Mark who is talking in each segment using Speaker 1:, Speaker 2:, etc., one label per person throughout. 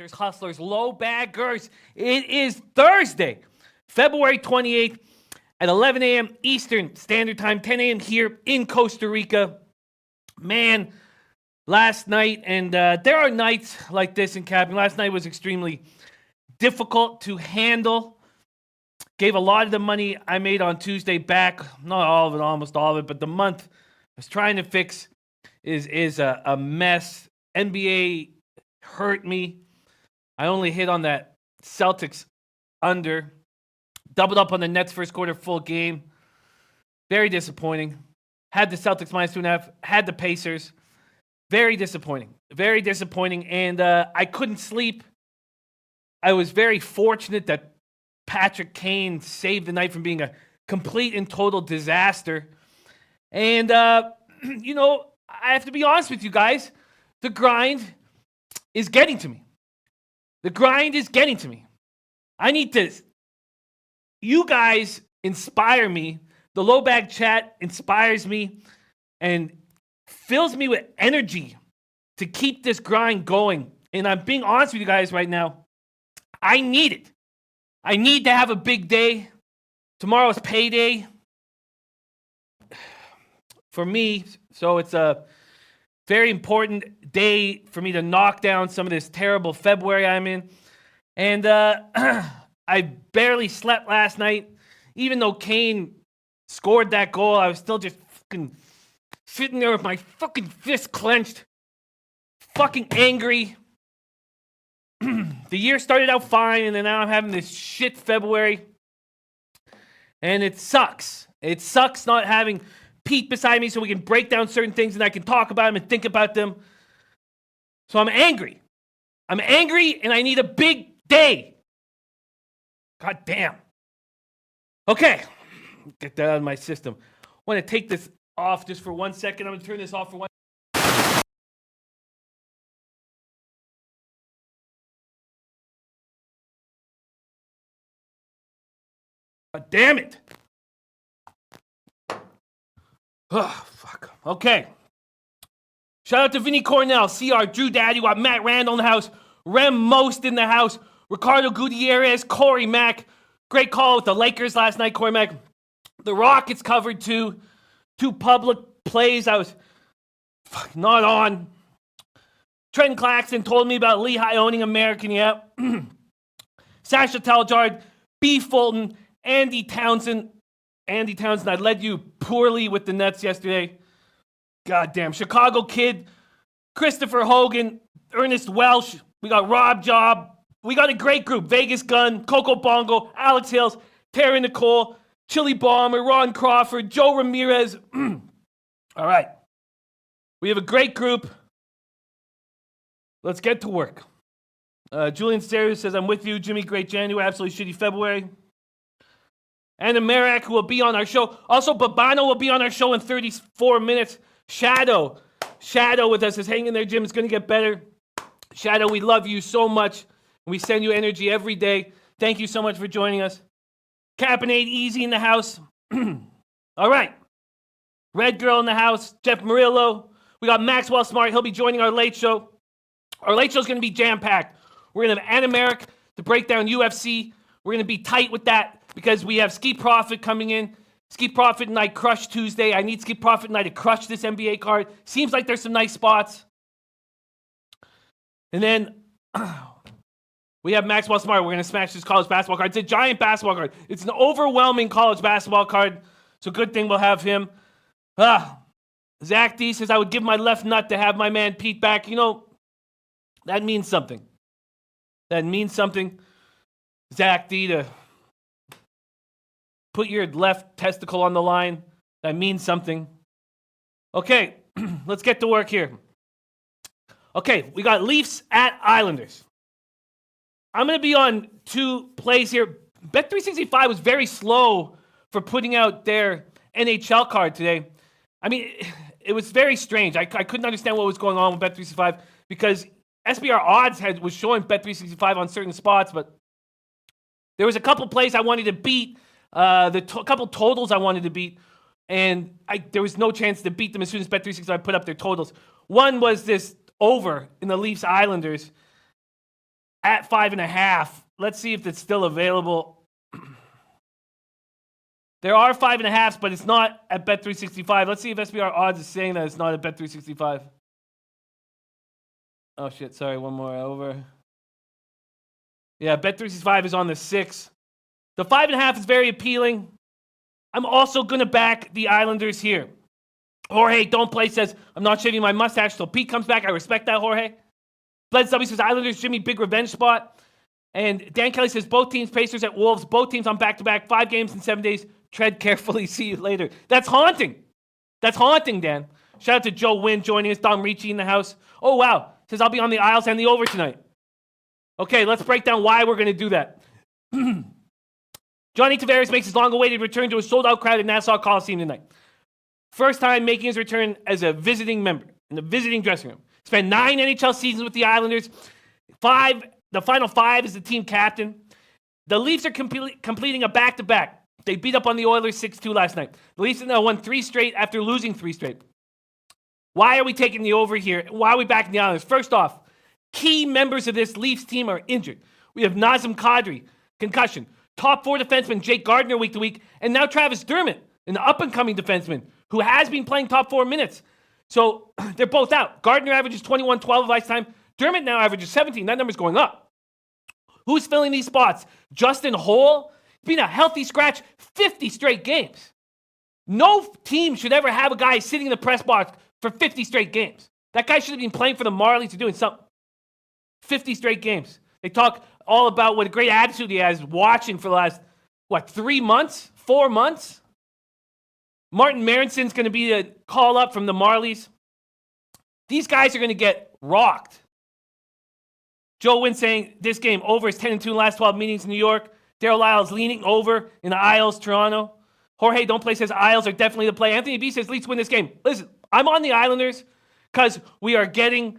Speaker 1: Hunters, Hustlers, LoBaggers. It is Thursday, February 28th at 11 a.m. Eastern Standard Time, 10 a.m. here in Costa Rica. Man, last night, and there are nights like this in capping. Last night was extremely difficult to handle. Gave a lot of the money I made on Tuesday back. Not all of it, almost all of it, but the month I was trying to fix is a mess. NBA hurt me. I only hit on that Celtics under. Doubled up on the Nets first quarter full game. Very disappointing. Had the Celtics minus 2.5. Had the Pacers. Very disappointing. Very disappointing. And I couldn't sleep. I was very fortunate that Patrick Kane saved the night from being a complete and total disaster. And, you know, I have to be honest with you guys. The grind is getting to me. The grind is getting to me. I need to... You guys inspire me. The LoBag chat inspires me and fills me with energy to keep this grind going. And I'm being honest with you guys right now. I need it. I need to have a big day. Tomorrow's payday for me. So it's a very important day for me to knock down some of this terrible February I'm in. And I barely slept last night. Even though Kane scored that goal, I was still just fucking sitting there with my fucking fist clenched. Fucking angry. The year started out fine, and then now I'm having this shit February. And it sucks. It sucks not having Pete beside me so we can break down certain things and I can talk about them and think about them. So I'm angry. I'm angry, and I need a big day. God damn. Okay. Get that out of my system. I want to take this off just for 1 second. I'm going to turn this off for 1 second. God damn it. Oh, fuck. Okay. Shout out to Vinny Cornell, CR, Drew Daddy, got Matt Randall in the house, Rem Most in the house, Ricardo Gutierrez, Corey Mack. Great call with the Lakers last night, Corey Mack. The Rockets covered two public plays I was not on. Trent Claxton told me about Lehigh owning American, yeah. Sasha Taljard, B. Fulton, Andy Townsend. Andy Townsend, I led you poorly with the Nets yesterday. Goddamn. Chicago Kid, Christopher Hogan, Ernest Welsh. We got Rob Job. We got a great group. Vegas Gun, Coco Bongo, Alex Hills, Terry Nicole, Chili Bomber, Ron Crawford, Joe Ramirez. All right. We have a great group. Let's get to work. Julian Serious says, I'm with you. Jimmy, great January. Absolutely shitty February. Anna Merrick will be on our show. Also, Babano will be on our show in 34 minutes. Shadow with us is hanging there, Jim. It's going to get better. Shadow, we love you so much. We send you energy every day. Thank you so much for joining us. Capinade Easy in the house. All right. Red Girl in the house. Jeff Murillo. We got Maxwell Smart. He'll be joining our late show. Our late show is going to be jam-packed. We're going to have Anna Merrick to break down UFC. We're going to be tight with that because we have Ski Profit coming in. Ski Profit and I crush Tuesday. I need Ski Profit and I to crush this NBA card. Seems like there's some nice spots. And then we have Maxwell Smart. We're going to smash this college basketball card. It's a giant basketball card. It's an overwhelming college basketball card. So good thing we'll have him. Zach D says, I would give my left nut to have my man Pete back. You know, that means something. That means something. Zach D, to put your left testicle on the line. That means something. Okay, let's get to work here. Okay, we got Leafs at Islanders. I'm going to be on two plays here. Bet365 was very slow for putting out their NHL card today. I mean, it was very strange. I couldn't understand what was going on with Bet365 because SBR odds was showing Bet365 on certain spots, but there was a couple plays I wanted to beat, couple totals I wanted to beat, and there was no chance to beat them as soon as Bet365 put up their totals. One was this over in the Leafs Islanders. at 5.5. Let's see if it's still available. There are 5.5s, but it's not at Bet365. Let's see if SBR Odds is saying that it's not at Bet365. Oh, shit. Sorry, one more over. Yeah, Bet365 is on the 6. The 5.5 is very appealing. I'm also going to back the Islanders here. Jorge, don't play, says, I'm not shaving my mustache till Pete comes back. I respect that, Jorge. Bleds W says, Islanders, Jimmy, big revenge spot. And Dan Kelly says, both teams, Pacers at Wolves. Both teams on back-to-back. 5 games in 7 days. Tread carefully. See you later. That's haunting. That's haunting, Dan. Shout out to Joe Wynn joining us. Don Ricci in the house. Oh, wow. Says, I'll be on the Isles and the over tonight. Okay, let's break down why we're going to do that. Johnny Tavares makes his long-awaited return to a sold-out crowd at Nassau Coliseum tonight. First time making his return as a visiting member in the visiting dressing room. Spent 9 NHL seasons with the Islanders. The final 5 as the team captain. The Leafs are completing a back-to-back. They beat up on the Oilers 6-2 last night. The Leafs now won 3 straight after losing 3 straight. Why are we taking the over here? Why are we backing the Islanders? First off, key members of this Leafs team are injured. We have Nazem Kadri, concussion. Top 4 defenseman Jake Gardiner week to week. And now Travis Dermott, an up-and-coming defenseman who has been playing top 4 minutes. So they're both out. Gardner averages 21-12 of ice time. Dermott now averages 17. That number's going up. Who's filling these spots? Justin Holl. He's been a healthy scratch 50 straight games. No team should ever have a guy sitting in the press box for 50 straight games. That guy should have been playing for the Marlies or doing something. 50 straight games. They talk all about what a great attitude he has watching for the last, 3 months? 4 months? Martin Marinson's going to be a call-up from the Marlies. These guys are going to get rocked. Joe Wynn saying this game over is 10-2 in the last 12 meetings in New York. Daryl Lyles leaning over in the Isles, Toronto. Jorge Don't Play says Isles are definitely the play. Anthony B says Leafs win this game. Listen, I'm on the Islanders because we are getting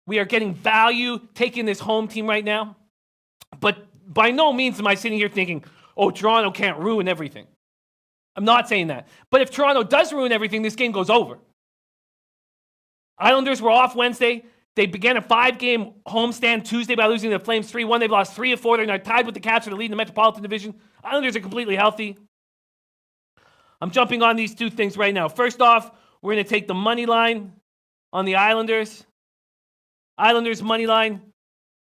Speaker 1: value taking this home team right now. But by no means am I sitting here thinking, oh, Toronto can't ruin everything. I'm not saying that. But if Toronto does ruin everything, this game goes over. Islanders were off Wednesday. They began a 5-game homestand Tuesday by losing to the Flames 3-1. They've lost 3 of 4. They're now tied with the Caps for the lead in the Metropolitan Division. Islanders are completely healthy. I'm jumping on these 2 things right now. First off, we're going to take the money line on the Islanders. Islanders money line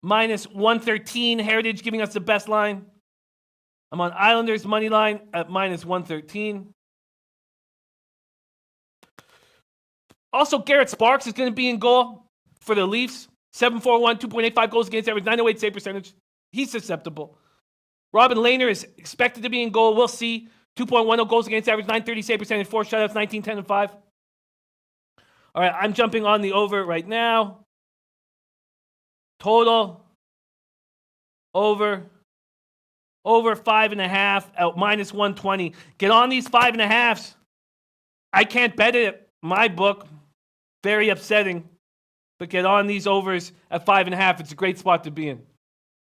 Speaker 1: minus 113. Heritage giving us the best line. I'm on Islanders money line at minus 113. Also, Garrett Sparks is going to be in goal for the Leafs. 7-4-1, 2.85 goals against average, 908 save percentage. He's susceptible. Robin Lehner is expected to be in goal. We'll see. 2.10 goals against average, 930 save percentage, 4 shutouts, 19, 10, and 5. All right, I'm jumping on the over right now. Total over 5.5 at minus 120. Get on these 5.5s. I can't bet it at my book. Very upsetting. But get on these overs at 5.5. It's a great spot to be in.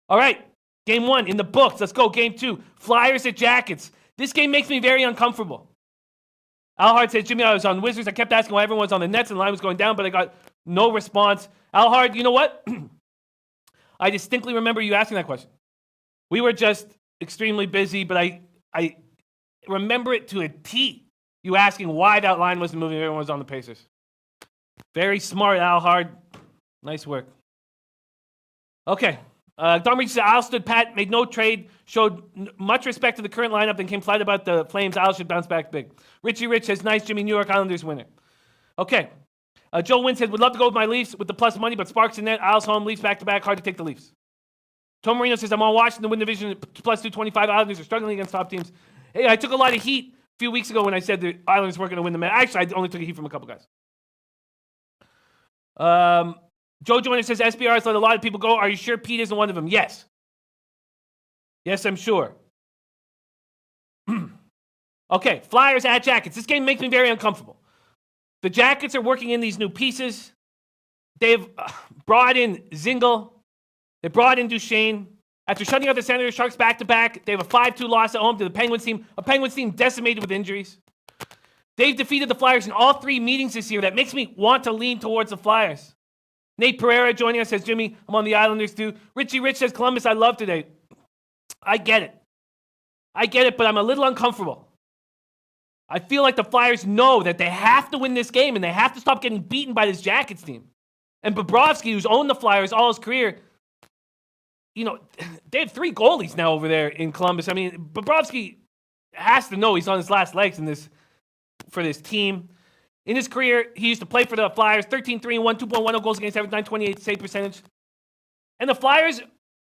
Speaker 1: All right, game 1 in the books. Let's go. Game 2, Flyers at Jackets. This game makes me very uncomfortable. Al Hard says, Jimmy, I was on Wizards. I kept asking why everyone was on the Nets and the line was going down, but I got no response. Al Hard, you know what? I distinctly remember you asking that question. We were just extremely busy, but I remember it to a T. You asking why that line wasn't moving if everyone was on the Pacers. Very smart, Al Hard. Nice work. Okay. Don Reach said, Isles stood pat, made no trade, showed much respect to the current lineup, then came flat about the Flames. Isles should bounce back big. Richie Rich says, nice, Jimmy, New York Islanders winner. Okay. Joe Wynn said, would love to go with my Leafs with the plus money, but Sparks in net, Isles home, Leafs back-to-back, hard to take the Leafs. Tom Marino says, I'm on Washington to win the division, plus 225. Islanders are struggling against top teams. Hey, I took a lot of heat a few weeks ago when I said the Islanders weren't going to win the match. Actually, I only took a heat from a couple guys. Joe Joyner says, SBR has let a lot of people go. Are you sure Pete isn't one of them? Yes. Yes, I'm sure. Okay, Flyers at Jackets. This game makes me very uncomfortable. The Jackets are working in these new pieces. They've brought in Zingle. They brought in Duchesne. After shutting out the Senators Sharks back-to-back, they have a 5-2 loss at home to the Penguins team, a Penguins team decimated with injuries. They've defeated the Flyers in all 3 meetings this year. That makes me want to lean towards the Flyers. Nate Pereira joining us says, Jimmy, I'm on the Islanders too. Richie Rich says, Columbus, I love today. I get it, but I'm a little uncomfortable. I feel like the Flyers know that they have to win this game and they have to stop getting beaten by this Jackets team. And Bobrovsky, who's owned the Flyers all his career, they have 3 goalies now over there in Columbus. I mean, Bobrovsky has to know he's on his last legs for this team. In his career, he used to play for the Flyers, 13-3-1, 2.10 goals against average, 928 save percentage. And the Flyers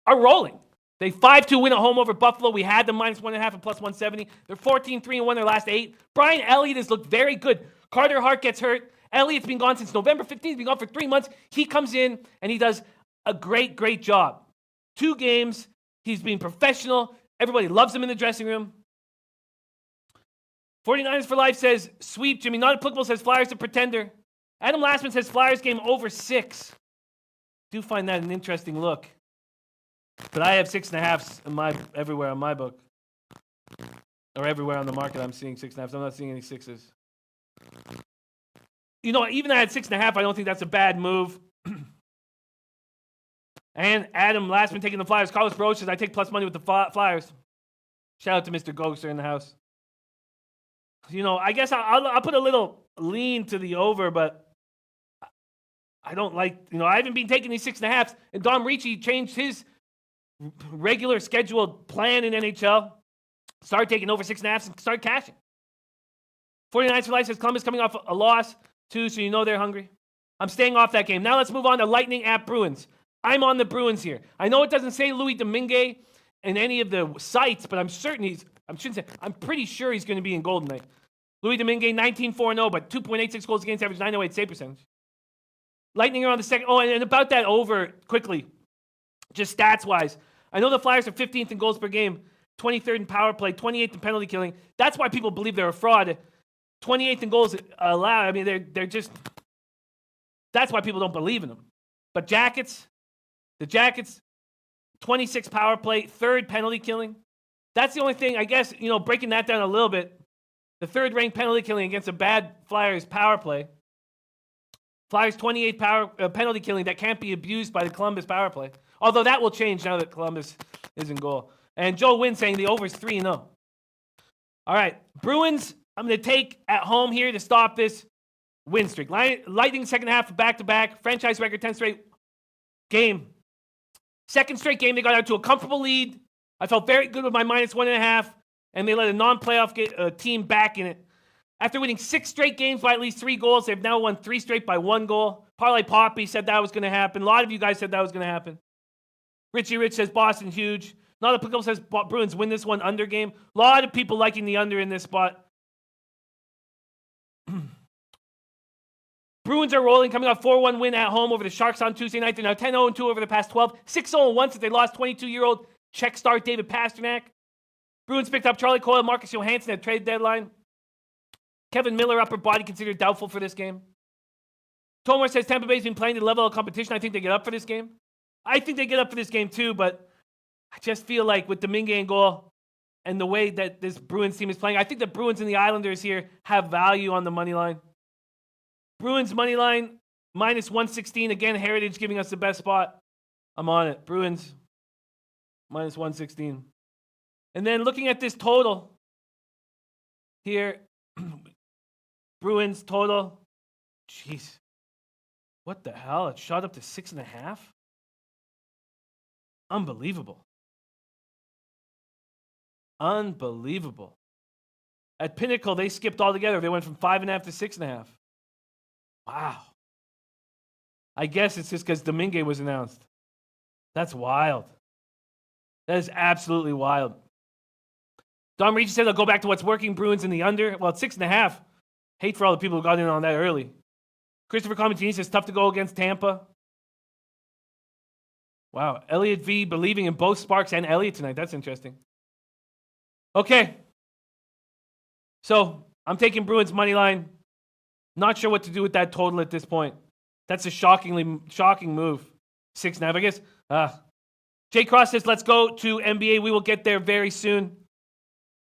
Speaker 1: are rolling. They 5-2 win at home over Buffalo. We had them -1.5 and +170. They're 14-3-1 their last 8. Brian Elliott has looked very good. Carter Hart gets hurt. Elliott's been gone since November 15th. He's been gone for 3 months. He comes in and he does a great, great job. 2 games. He's been professional. Everybody loves him in the dressing room. 49ers for Life says, sweep, Jimmy. Not applicable says Flyers a pretender. Adam Lastman says Flyers game over 6. Do find that an interesting look. But I have 6.5s everywhere on my book. Or everywhere on the market I'm seeing 6.5s. I'm not seeing any 6s. Even I had 6.5, I don't think that's a bad move. And Adam Lastman taking the Flyers. Carlos Bro says, I take plus money with the Flyers. Shout out to Mr. Ghoster in the house. I guess I'll put a little lean to the over, but I don't like, I haven't been taking these 6.5s. And Dom Ricci changed his regular scheduled plan in NHL. Start taking over 6.5s and start cashing. 49ers for Life says Columbus coming off a loss too, so they're hungry. I'm staying off that game. Now let's move on to Lightning at Bruins. I'm on the Bruins here. I know it doesn't say Louis Domingue in any of the sites, but I'm pretty sure he's going to be in goal tonight. Louis Domingue, 19-4-0, but 2.86 goals against average, 908 save percentage. Lightning are on the second. Oh, and about that over, quickly, just stats-wise. I know the Flyers are 15th in goals per game, 23rd in power play, 28th in penalty killing. That's why people believe they're a fraud. 28th in goals allowed. I mean, they're just... That's why people don't believe in them. But the Jackets, 26 power play, 3rd penalty killing. That's the only thing, I guess, breaking that down a little bit. The 3rd-ranked penalty killing against a bad Flyers power play. Flyers 28 penalty killing that can't be abused by the Columbus power play. Although that will change now that Columbus is in goal. And Joe Wynn saying the over is 3-0. All right, Bruins, I'm going to take at home here to stop this win streak. Lightning second half back-to-back. Franchise record 10 straight game. Second straight game, they got out to a comfortable lead. I felt very good with my -1.5. And they let a non-playoff team back in it. After winning 6 straight games by at least 3 goals, they've now won 3 straight by 1 goal. Parlay Poppy said that was going to happen. A lot of you guys said that was going to happen. Richie Rich says Boston huge. Not a Pickle says Bruins win this one under game. A lot of people liking the under in this spot. Bruins are rolling, coming off 4-1 win at home over the Sharks on Tuesday night. They're now 10-0-2 over the past 12. 6-0-1 since they lost 22-year-old Czech star David Pastrnak. Bruins picked up Charlie Coyle, Marcus Johansson at trade deadline. Kevin Miller, upper body considered doubtful for this game. Tomar says Tampa Bay's been playing to the level of competition. I think they get up for this game. I think they get up for this game too, but I just feel like with Domingue in goal and the way that this Bruins team is playing, I think the Bruins and the Islanders here have value on the money line. Bruins money line, -116. Again, Heritage giving us the best spot. I'm on it. Bruins, -116. And then looking at this total here, Bruins total. Jeez. What the hell? It shot up to 6.5? Unbelievable. Unbelievable. At Pinnacle, they skipped altogether. They went from 5.5 to 6.5. Wow. I guess it's just because Domingue was announced. That's wild. That is absolutely wild. Don Ricci said they'll go back to what's working. Bruins in the under. Well, it's 6.5. Hate for all the people who got in on that early. Christopher Comentini says tough to go against Tampa. Wow. Elliot V believing in both Sparks and Elliott tonight. That's interesting. Okay. So I'm taking Bruins money line. Not sure what to do with that total at this point. That's a shocking move. 6.5, I guess. Jay Cross says, let's go to NBA. We will get there very soon.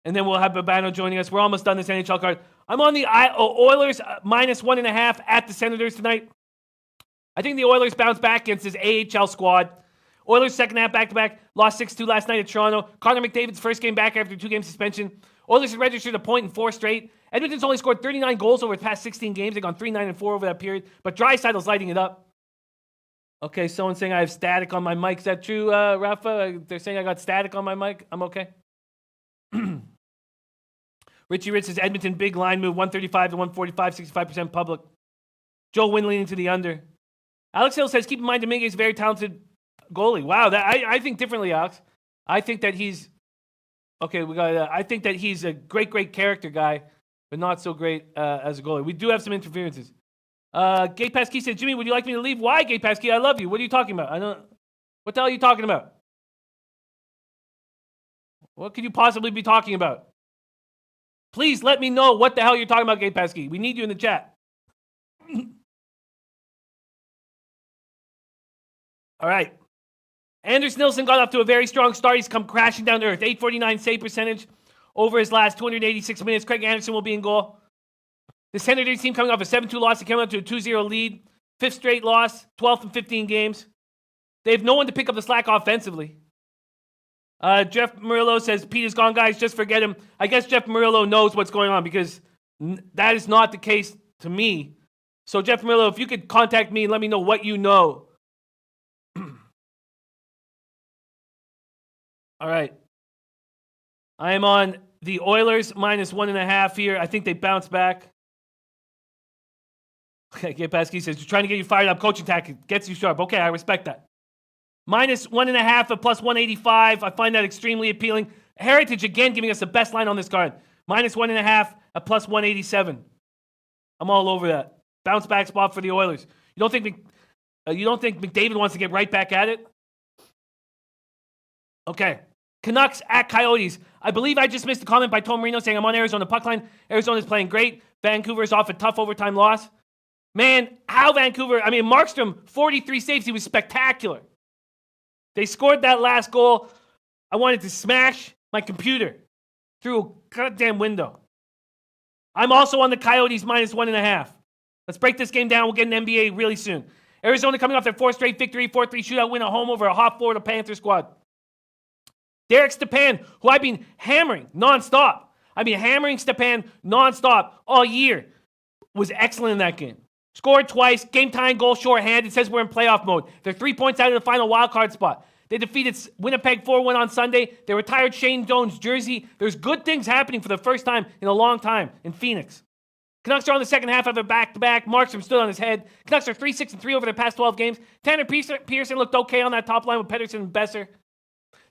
Speaker 1: And then we'll have Babano joining us. We're almost done this NHL card. I'm on the Oilers -1.5 at the Senators tonight. I think the Oilers bounce back against this AHL squad. Oilers second half back-to-back, lost 6-2 last night at Toronto. Connor McDavid's first game back after a 2-game suspension. Oilers have registered a point in 4 straight. Edmonton's only scored 39 goals over the past 16 games. They've gone 3-9-4 over that period. But Draisaitl's lighting it up. Okay, someone's saying I have static on my mic. Is that true, Rafa? They're saying I got static on my mic. I'm okay. Richie Rich says Edmonton big line move, 135 to 145, 65% public. Joe Wynn leaning to the under. Alex Hill says keep in mind Dominguez is a very talented goalie. Wow, I think differently, Alex. I think that he's okay. I think that he's a great character guy, but not so great as a goalie. We do have some interferences. Gay Pasky said, Jimmy, would you like me to leave? Why, Gay Pasky? I love you. What are you talking about? What the hell are you talking about? What could you possibly be talking about? Please let me know what the hell you're talking about, Gay Pasky. We need you in the chat. All right. Anders Nilsson got off to a very strong start. He's come crashing down to earth. 849 save percentage over his last 286 minutes. Craig Anderson will be in goal. The Senators team coming off a 7-2 loss. They came out to a 2-0 lead. 5th straight loss. 12th in 15 games. They have no one to pick up the slack offensively. Jeff Murillo says, Pete is gone, guys. Just forget him. I guess Jeff Murillo knows what's going on because that is not the case to me. So, Jeff Murillo, if you could contact me and let me know what you know. All right. I am on the Oilers minus 1.5 here. I think they bounce back. Okay, Pasky says, trying to get you fired up. Coaching tactic gets you sharp. Okay, I respect that. Minus 1.5 at plus 185. I find that extremely appealing. Heritage, again, giving us the best line on this card. Minus 1.5 at plus 187. I'm all over that. Bounce back spot for the Oilers. You don't think McDavid wants to get right back at it? Okay. Canucks at Coyotes. I believe I just missed a comment by Tom Marino saying I'm on Arizona puck line. Arizona's playing great. Vancouver's off a tough overtime loss. Man, how Vancouver... Markstrom, 43 saves. He was spectacular. They scored that last goal. I wanted to smash my computer through a goddamn window. I'm also on the Coyotes minus 1.5. Let's break this game down. We'll get an NBA really soon. Arizona coming off their 4th straight victory, 4-3 shootout win at home over a hot Florida Panther squad. Derek Stepan, who I've been hammering nonstop. I've been hammering Stepan nonstop all year. Was excellent in that game. Scored twice, game-tying goal shorthanded. It says we're in playoff mode. They're 3 points out of the final wildcard spot. They defeated Winnipeg 4-1 on Sunday. They retired Shane Doan's jersey. There's good things happening for the first time in a long time in Phoenix. Canucks are on the second half of a back-to-back. Markstrom stood on his head. Canucks are 3-6-3 over their past 12 games. Tanner Pearson looked okay on that top line with Pettersson and Besser.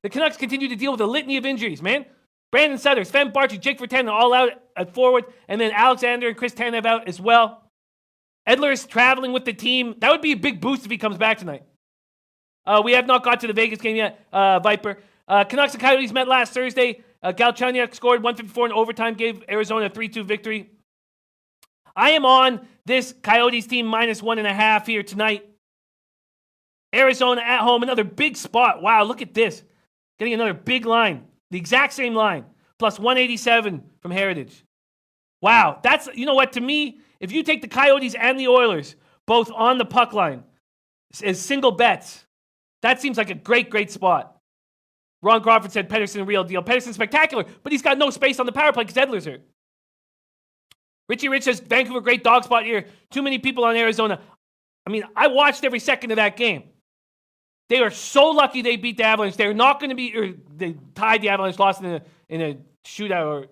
Speaker 1: The Canucks continue to deal with a litany of injuries, man. Brandon Sutter, Sven Barchi, Jake Vertanen all out at forward, and then Alexander and Chris Tanev out as well. Edler is traveling with the team. That would be a big boost if he comes back tonight. We have not got to the Vegas game yet, Viper. Canucks and Coyotes met last Thursday. Galchenyuk scored 154 in overtime, gave Arizona a 3-2 victory. I am on this Coyotes team minus 1.5 here tonight. Arizona at home, another big spot. Wow, look at this. Getting another big line. The exact same line. Plus 187 from Heritage. Wow, that's, you know what, to me, if you take the Coyotes and the Oilers both on the puck line as single bets, that seems like a great spot. Ron Crawford said Pettersson, real deal. Pettersson's spectacular, but he's got no space on the power play because Edler's hurt. Richie Rich says Vancouver, great dog spot here. Too many people on Arizona. I watched every second of that game. They are so lucky they beat the Avalanche. They're not going to be, or they tied the Avalanche, lost in a shootout,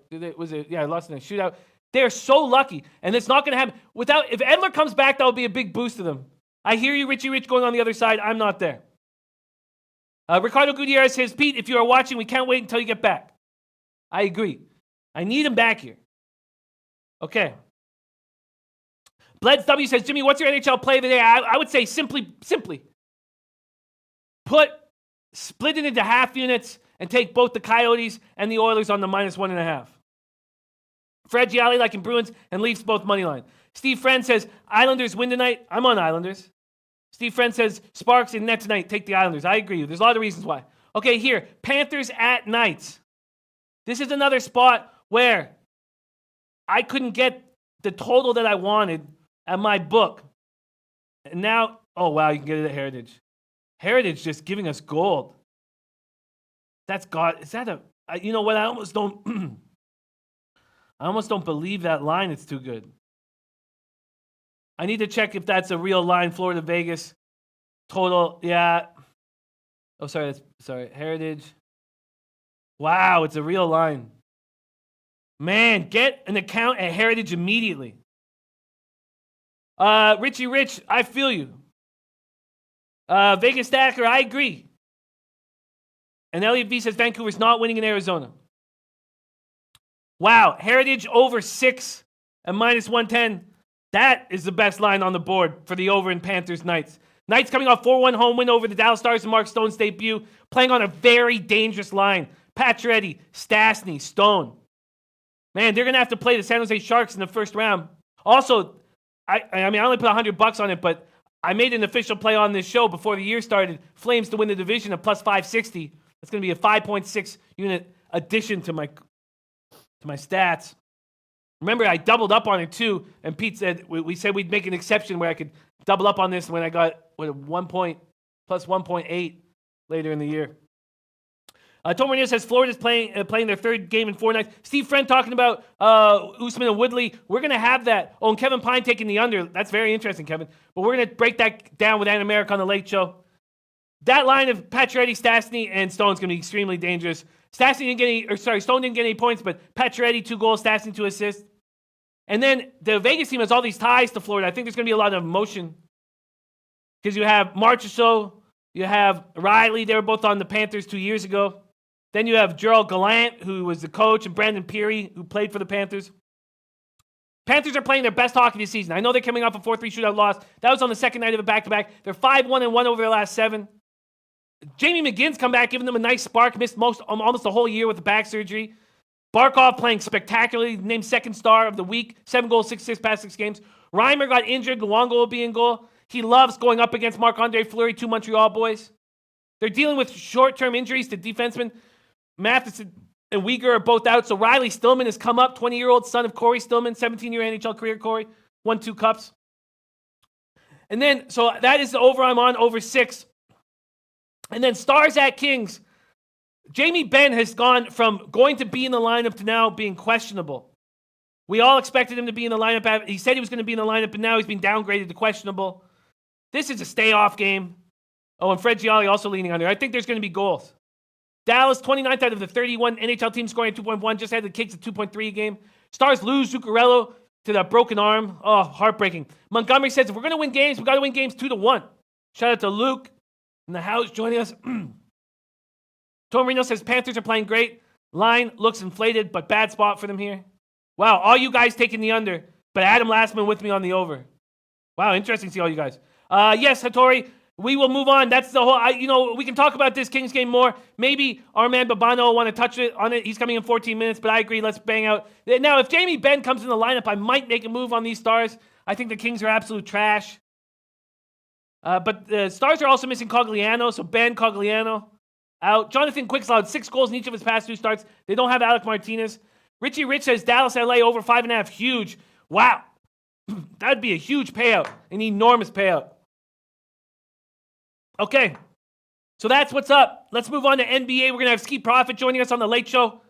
Speaker 1: lost in a shootout. They're so lucky, and it's not going to happen. If Edler comes back, that will be a big boost to them. I hear you, Richie Rich, going on the other side. I'm not there. Ricardo Gutierrez says, Pete, if you are watching, we can't wait until you get back. I agree. I need him back here. Okay. Bleds W says, Jimmy, what's your NHL play of the day? I would say simply split it into half units and take both the Coyotes and the Oilers on the minus 1.5. Fred Gialli liking Bruins and Leafs both money line. Steve Friend says, Islanders win tonight. I'm on Islanders. Steve Friend says, Sparks in net tonight. Take the Islanders. I agree. There's a lot of reasons why. Okay, here. Panthers at Knights. This is another spot where I couldn't get the total that I wanted at my book. And now Oh, wow, you can get it at Heritage. Heritage just giving us gold. That's God. Is that you know what? I almost don't believe that line. It's too good. I need to check if that's a real line. Florida, Vegas. Total, yeah. Oh, sorry. Heritage. Wow, it's a real line. Man, get an account at Heritage immediately. Richie Rich, I feel you. Vegas Stacker, I agree. And Elliot V says Vancouver's not winning in Arizona. Wow, Heritage over 6 and minus 110. That is the best line on the board for the over in Panthers Knights. Knights coming off 4-1 home win over the Dallas Stars in Mark Stone's debut, playing on a very dangerous line. Pacioretty, Stastny, Stone. Man, they're going to have to play the San Jose Sharks in the first round. Also, I only put $100 on it, but I made an official play on this show before the year started. Flames to win the division at plus 560. That's going to be a 5.6 unit addition to my stats. Remember, I doubled up on it too, and Pete said we said we'd make an exception where I could double up on this when I got plus 1.8 later in the year. Tom Marino says Florida's playing their third game in 4 nights. Steve Friend talking about Usman and Woodley. We're going to have that. Oh, and Kevin Pine taking the under. That's very interesting, Kevin. But we're going to break that down with Ann America on the Late Show. That line of Pacioretty, Stastny, and Stone's going to be extremely dangerous. Stone didn't get any points, but Pacioretty 2 goals, Stastny 2 assists. And then the Vegas team has all these ties to Florida. I think there's going to be a lot of emotion because you have Marchessault, you have Riley. They were both on the Panthers 2 years ago. Then you have Gerald Gallant, who was the coach, and Brandon Peary, who played for the Panthers. Panthers are playing their best hockey this season. I know they're coming off a 4-3 shootout loss. That was on the second night of a back-to-back. They're 5-1-1 over their last 7. Jamie McGinn's come back, giving them a nice spark. Missed almost the whole year with the back surgery. Barkov playing spectacularly, named second star of the week. 7 goals, 6 assists, past 6 games. Reimer got injured. Luongo will be in goal. He loves going up against Marc-Andre Fleury, 2 Montreal boys. They're dealing with short-term injuries to defensemen. Matheson and Uyghur are both out, so Riley Stillman has come up, 20-year-old son of Corey Stillman, 17-year NHL career, Corey, won 2 cups. And then, so that is the over I'm on, over 6. And then Stars at Kings. Jamie Benn has gone from going to be in the lineup to now being questionable. We all expected him to be in the lineup. He said he was going to be in the lineup, but now he's been downgraded to questionable. This is a stay-off game. Oh, and Fred Gialli also leaning under. I think there's going to be goals. Dallas, 29th out of the 31 NHL teams scoring at 2.1, just had the Kings at 2.3 a game. Stars lose Zuccarello to that broken arm. Oh, heartbreaking. Montgomery says, if we're going to win games, we got to win games 2-1. Shout out to Luke in the house joining us. Tom Reno says, Panthers are playing great. Line looks inflated, but bad spot for them here. Wow, all you guys taking the under, but Adam Lastman with me on the over. Wow, interesting to see all you guys. Yes, Hattori, we will move on. That's the whole, we can talk about this Kings game more. Maybe our man Babano will want to touch on it. He's coming in 14 minutes, but I agree. Let's bang out. Now, if Jamie Benn comes in the lineup, I might make a move on these Stars. I think the Kings are absolute trash. But the Stars are also missing Cogliano, so Ben Cogliano out. Jonathan Quick's allowed 6 goals in each of his past 2 starts. They don't have Alec Martinez. Richie Rich says Dallas, LA over 5.5. Huge. Wow. That'd be a huge payout. An enormous payout. Okay. So that's what's up. Let's move on to NBA. We're going to have Ski Profit joining us on the Late Show.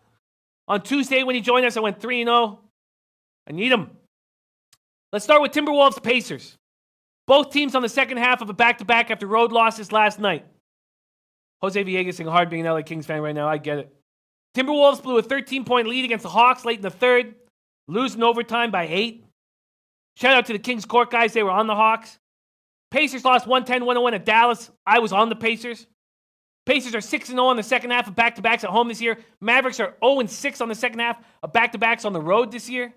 Speaker 1: On Tuesday when he joined us, I went 3-0. I need him. Let's start with Timberwolves Pacers. Both teams on the second half of a back-to-back after road losses last night. Jose Villegas saying hard being an LA Kings fan right now. I get it. Timberwolves blew a 13-point lead against the Hawks late in the third, losing overtime by 8. Shout out to the Kings court guys. They were on the Hawks. Pacers lost 110-101 at Dallas. I was on the Pacers. Pacers are 6-0 on the second half of back-to-backs at home this year. Mavericks are 0-6 on the second half of back-to-backs on the road this year.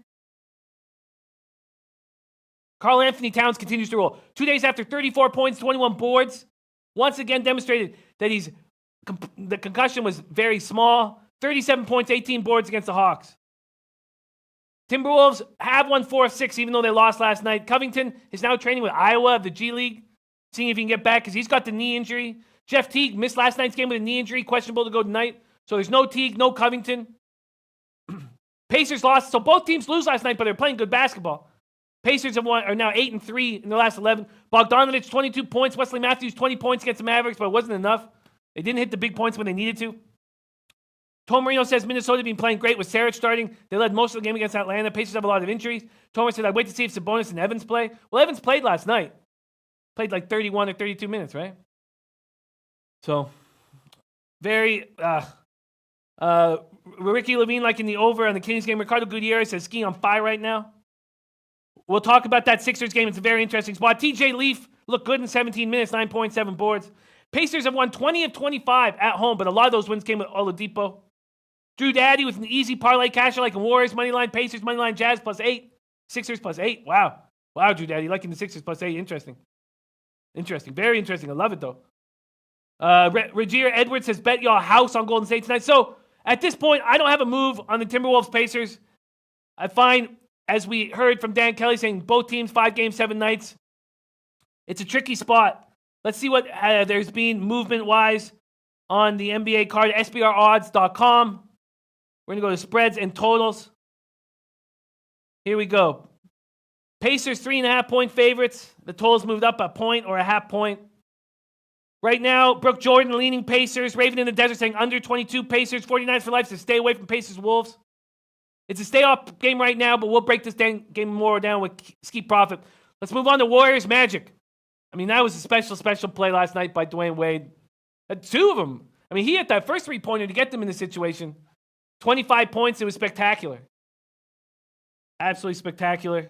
Speaker 1: Karl Anthony Towns continues to roll. 2 days after 34 points, 21 boards. Once again demonstrated that the concussion was very small. 37 points, 18 boards against the Hawks. Timberwolves have won 4-6 even though they lost last night. Covington is now training with Iowa of the G League, seeing if he can get back because he's got the knee injury. Jeff Teague missed last night's game with a knee injury, questionable to go tonight. So there's no Teague, no Covington. Pacers lost, so both teams lose last night, but they're playing good basketball. Pacers are now 8-3 in the last 11. Bogdanovich, 22 points. Wesley Matthews, 20 points against the Mavericks, but it wasn't enough. They didn't hit the big points when they needed to. Tom Marino says Minnesota been playing great with Saric starting. They led most of the game against Atlanta. Pacers have a lot of injuries. Tomer said, I'd wait to see if Sabonis and Evans play. Well, Evans played last night. Played like 31 or 32 minutes, right? So, very... Ricky Levine liking the over on the Kings game. Ricardo Gutierrez says skiing on fire right now. We'll talk about that Sixers game. It's a very interesting spot. TJ Leaf looked good in 17 minutes, 9.7 boards. Pacers have won 20 of 25 at home, but a lot of those wins came with Oladipo. Drew Daddy with an easy parlay casher like a Warriors money line, Pacers money line, Jazz +8, Sixers +8. Wow, Drew Daddy liking the Sixers +8. Interesting. Very interesting. I love it though. Regier Edwards says bet y'all house on Golden State tonight. So at this point, I don't have a move on the Timberwolves Pacers. I find, as we heard from Dan Kelly saying, both teams 5 games, 7 nights. It's a tricky spot. Let's see what there's been movement-wise on the NBA card, SBRodds.com. We're going to go to spreads and totals. Here we go. Pacers 3.5-point favorites. The totals moved up a point or a half point. Right now, Brooke Jordan leaning Pacers. Raven in the Desert saying under 22 Pacers. 49ers for life, so stay away from Pacers Wolves. It's a stay-off game right now, but we'll break this game more down with Ski Profit. Let's move on to Warriors Magic. I mean, that was a special play last night by Dwayne Wade. 2 of them. I mean, he hit that first three-pointer to get them in the situation. 25 points. It was spectacular. Absolutely spectacular.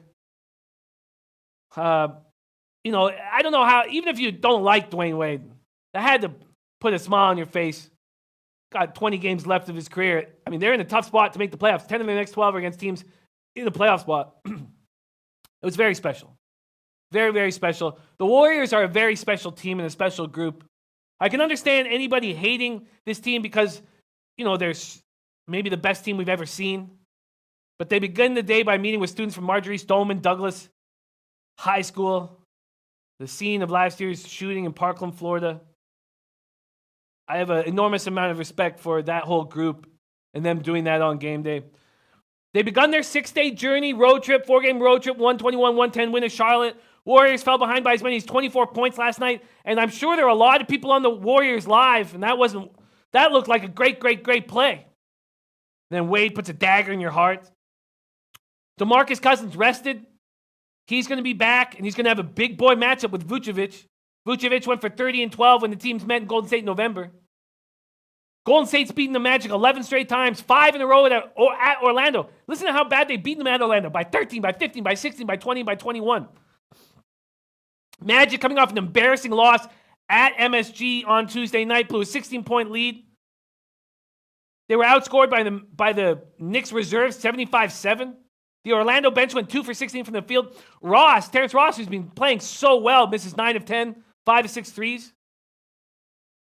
Speaker 1: I don't know how, even if you don't like Dwayne Wade, that had to put a smile on your face. Got 20 games left of his career. I mean, they're in a tough spot to make the playoffs. 10 of the next 12 are against teams in the playoff spot. It was very special. Very, very special. The Warriors are a very special team and a special group. I can understand anybody hating this team because, they're maybe the best team we've ever seen. But they begin the day by meeting with students from Marjorie Stoneman Douglas High School, the scene of last year's shooting in Parkland, Florida. I have an enormous amount of respect for that whole group and them doing that on game day. They begun their 6-day journey, road trip, 4-game road trip, 121-110 win at Charlotte. Warriors fell behind by as many as 24 points last night, and I'm sure there are a lot of people on the Warriors live, and that looked like a great play. Then Wade puts a dagger in your heart. DeMarcus Cousins rested. He's going to be back, and he's going to have a big boy matchup with Vucevic. Vucevic went for 30 and 12 when the teams met in Golden State in November. Golden State's beaten the Magic 11 straight times, 5 in a row at Orlando. Listen to how bad they beat them at Orlando. By 13, by 15, by 16, by 20, by 21. Magic coming off an embarrassing loss at MSG on Tuesday night, blew a 16-point lead. They were outscored by the Knicks reserves 75-7. The Orlando bench went 2 for 16 from the field. Terrence Ross, who's been playing so well, misses 9 of 10, 5 of 6 threes.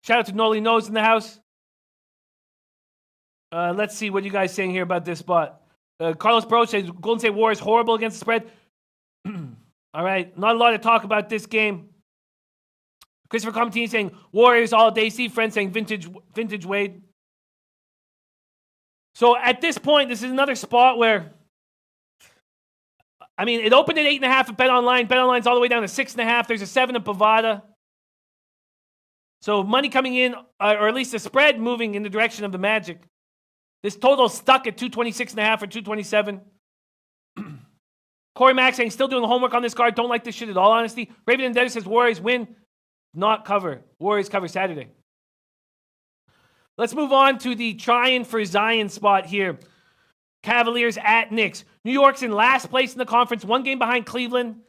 Speaker 1: Shout out to Noli Nose in the house. Let's see what you guys saying here about this spot. Carlos Bro says Golden State Warriors horrible against the spread. All right, not a lot to talk about this game. Christopher Comatini saying Warriors all day. Steve Friend saying vintage Wade. So at this point, this is another spot where, I mean, it opened at 8.5 at BetOnline. BetOnline's all the way down to 6.5. There's a 7 at Bovada. So money coming in, or at least the spread moving in the direction of the Magic. This total stuck at 226.5 or 227. Corey Mack saying, still doing the homework on this card. Don't like this shit at all, honestly. Raven and Dennis says, Warriors win, not cover. Warriors cover Saturday. Let's move on to the trying for Zion spot here. Cavaliers at Knicks. New York's in last place in the conference, 1 game behind Cleveland.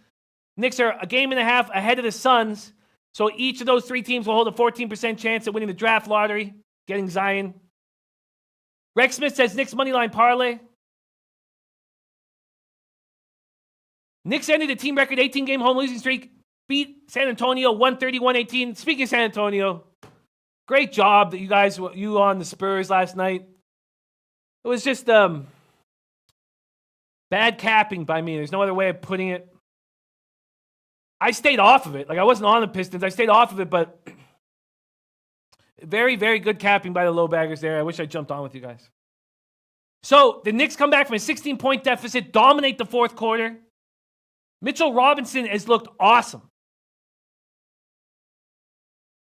Speaker 1: Knicks are a game and a half ahead of the Suns. So each of those 3 teams will hold a 14% chance at winning the draft lottery, getting Zion. Rex Smith says Knicks moneyline parlay. Knicks ended a team record 18-game home losing streak. Beat San Antonio 130-118. Speaking of San Antonio, great job that you on the Spurs last night. It was just bad capping by me. There's no other way of putting it. I stayed off of it. Like, I wasn't on the Pistons. I stayed off of it, but very, very good capping by the LoBaggers there. I wish I jumped on with you guys. So the Knicks come back from a 16-point deficit, dominate the fourth quarter. Mitchell Robinson has looked awesome.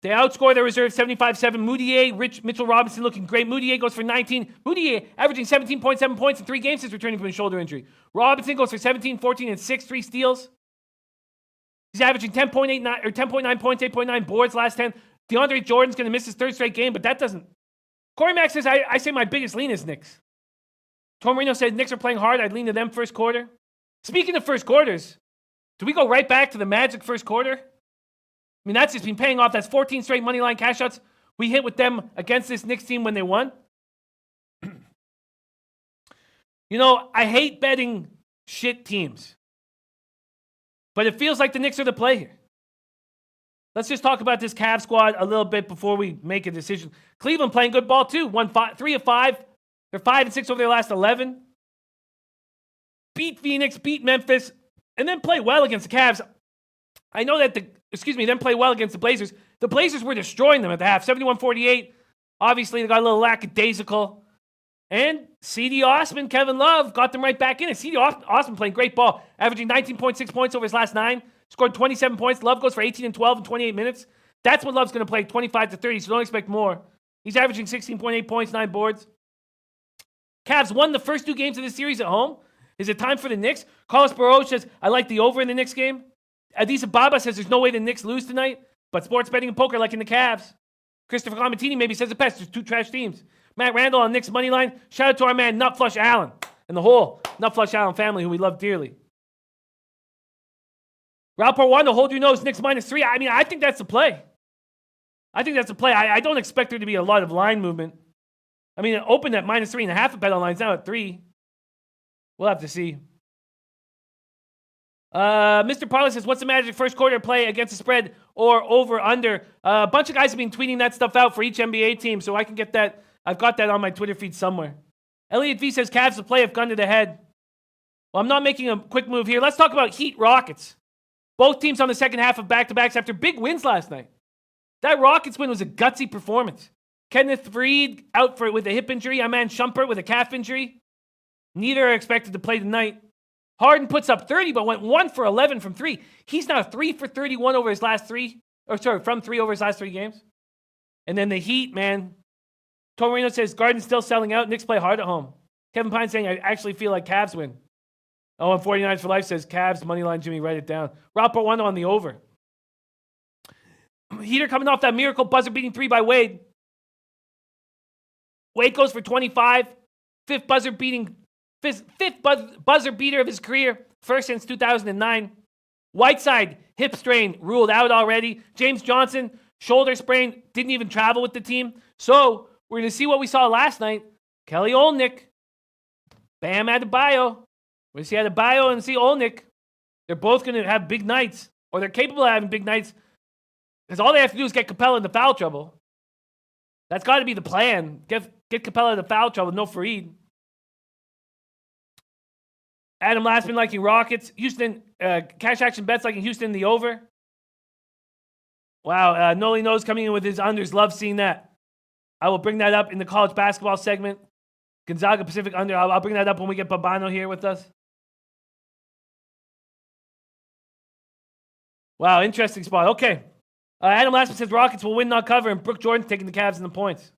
Speaker 1: They outscore their reserve 75-7. Moutier, Mitchell Robinson looking great. Moutier goes for 19. Moutier averaging 17.7 points in 3 games since returning from a shoulder injury. Robinson goes for 17, 14, and 6, 3 steals. He's averaging 10.89 or 10.9 points, 8.9 boards last 10. DeAndre Jordan's going to miss his 3rd straight game, but that doesn't. Corey Mack says, I say my biggest lean is Knicks. Tom Marino said Knicks are playing hard. I'd lean to them first quarter. Speaking of first quarters, do we go right back to the Magic first quarter? I mean, that's just been paying off. That's 14 straight money line cash outs we hit with them against this Knicks team when they won. You know, I hate betting shit teams, but it feels like the Knicks are the play here. Let's just talk about this Cavs squad a little bit before we make a decision. Cleveland playing good ball too. 3 of 5. They're 5-6 over their last 11. Beat Phoenix, beat Memphis, and then play well against the Cavs. I know that then play well against the Blazers. The Blazers were destroying them at the half, 71-48. Obviously, they got a little lackadaisical. And C.D. Osman, Kevin Love got them right back in it. C.D. Osman playing great ball, averaging 19.6 points over his last 9. Scored 27 points. Love goes for 18 and 12 in 28 minutes. That's what Love's going to play, 25 to 30, so don't expect more. He's averaging 16.8 points, 9 boards. Cavs won the first 2 games of the series at home. Is it time for the Knicks? Carlos Barreau says, I like the over in the Knicks game. Adisa Baba says there's no way the Knicks lose tonight, but sports betting and poker like in the Cavs. Christopher Comatini maybe says it best. There's 2 trash teams. Matt Randall on Knicks money line. Shout out to our man Nut Flush Allen and the whole Nut Flush Allen family who we love dearly. Ralph Wanda, hold your nose, Knicks -3. I mean, I think that's the play. I don't expect there to be a lot of line movement. I mean, it opened at -3.5 at bet online. It's now at 3. We'll have to see. Mr. Parley says, what's the Magic first quarter play against the spread or over under? A bunch of guys have been tweeting that stuff out for each NBA team, so I can get that. I've got that on my Twitter feed somewhere. Elliot V says, Cavs to play if gun to the head. Well, I'm not making a quick move here. Let's talk about Heat Rockets. Both teams on the second half of back-to-backs after big wins last night. That Rockets win was a gutsy performance. Kenneth Faried out with a hip injury. Iman Shumpert with a calf injury. Neither are expected to play tonight. Harden puts up 30, but went 1 for 11 from 3. He's now 3 for 31 over his last 3. From 3 over his last 3 games. And then the Heat, man. Torino says, Garden's still selling out. Knicks play hard at home. Kevin Pine saying, I actually feel like Cavs win. Oh, and 49ers for life says, Cavs, moneyline Jimmy, write it down. Rob Portwano on the over. Heater coming off that miracle buzzer-beating 3 by Wade. Wade goes for 25. Fifth buzzer beater of his career. First since 2009. Whiteside, hip strain, ruled out already. James Johnson, shoulder sprain, didn't even travel with the team. So, we're going to see what we saw last night. Kelly Olynyk. Bam Adebayo. We're going to see Adebayo and see Olynyk. They're both going to have big nights. Or they're capable of having big nights. Because all they have to do is get Capella into foul trouble. That's got to be the plan. Get Capella into foul trouble, no Fareed. Adam Lastman liking Rockets. Houston, cash action bets liking Houston the over. Wow, Noli Knows coming in with his unders. Love seeing that. I will bring that up in the college basketball segment. Gonzaga Pacific under. I'll bring that up when we get Babano here with us. Wow, interesting spot. Okay. Adam Lastman says Rockets will win, not cover, and Brooke Jordan's taking the Cavs in the points.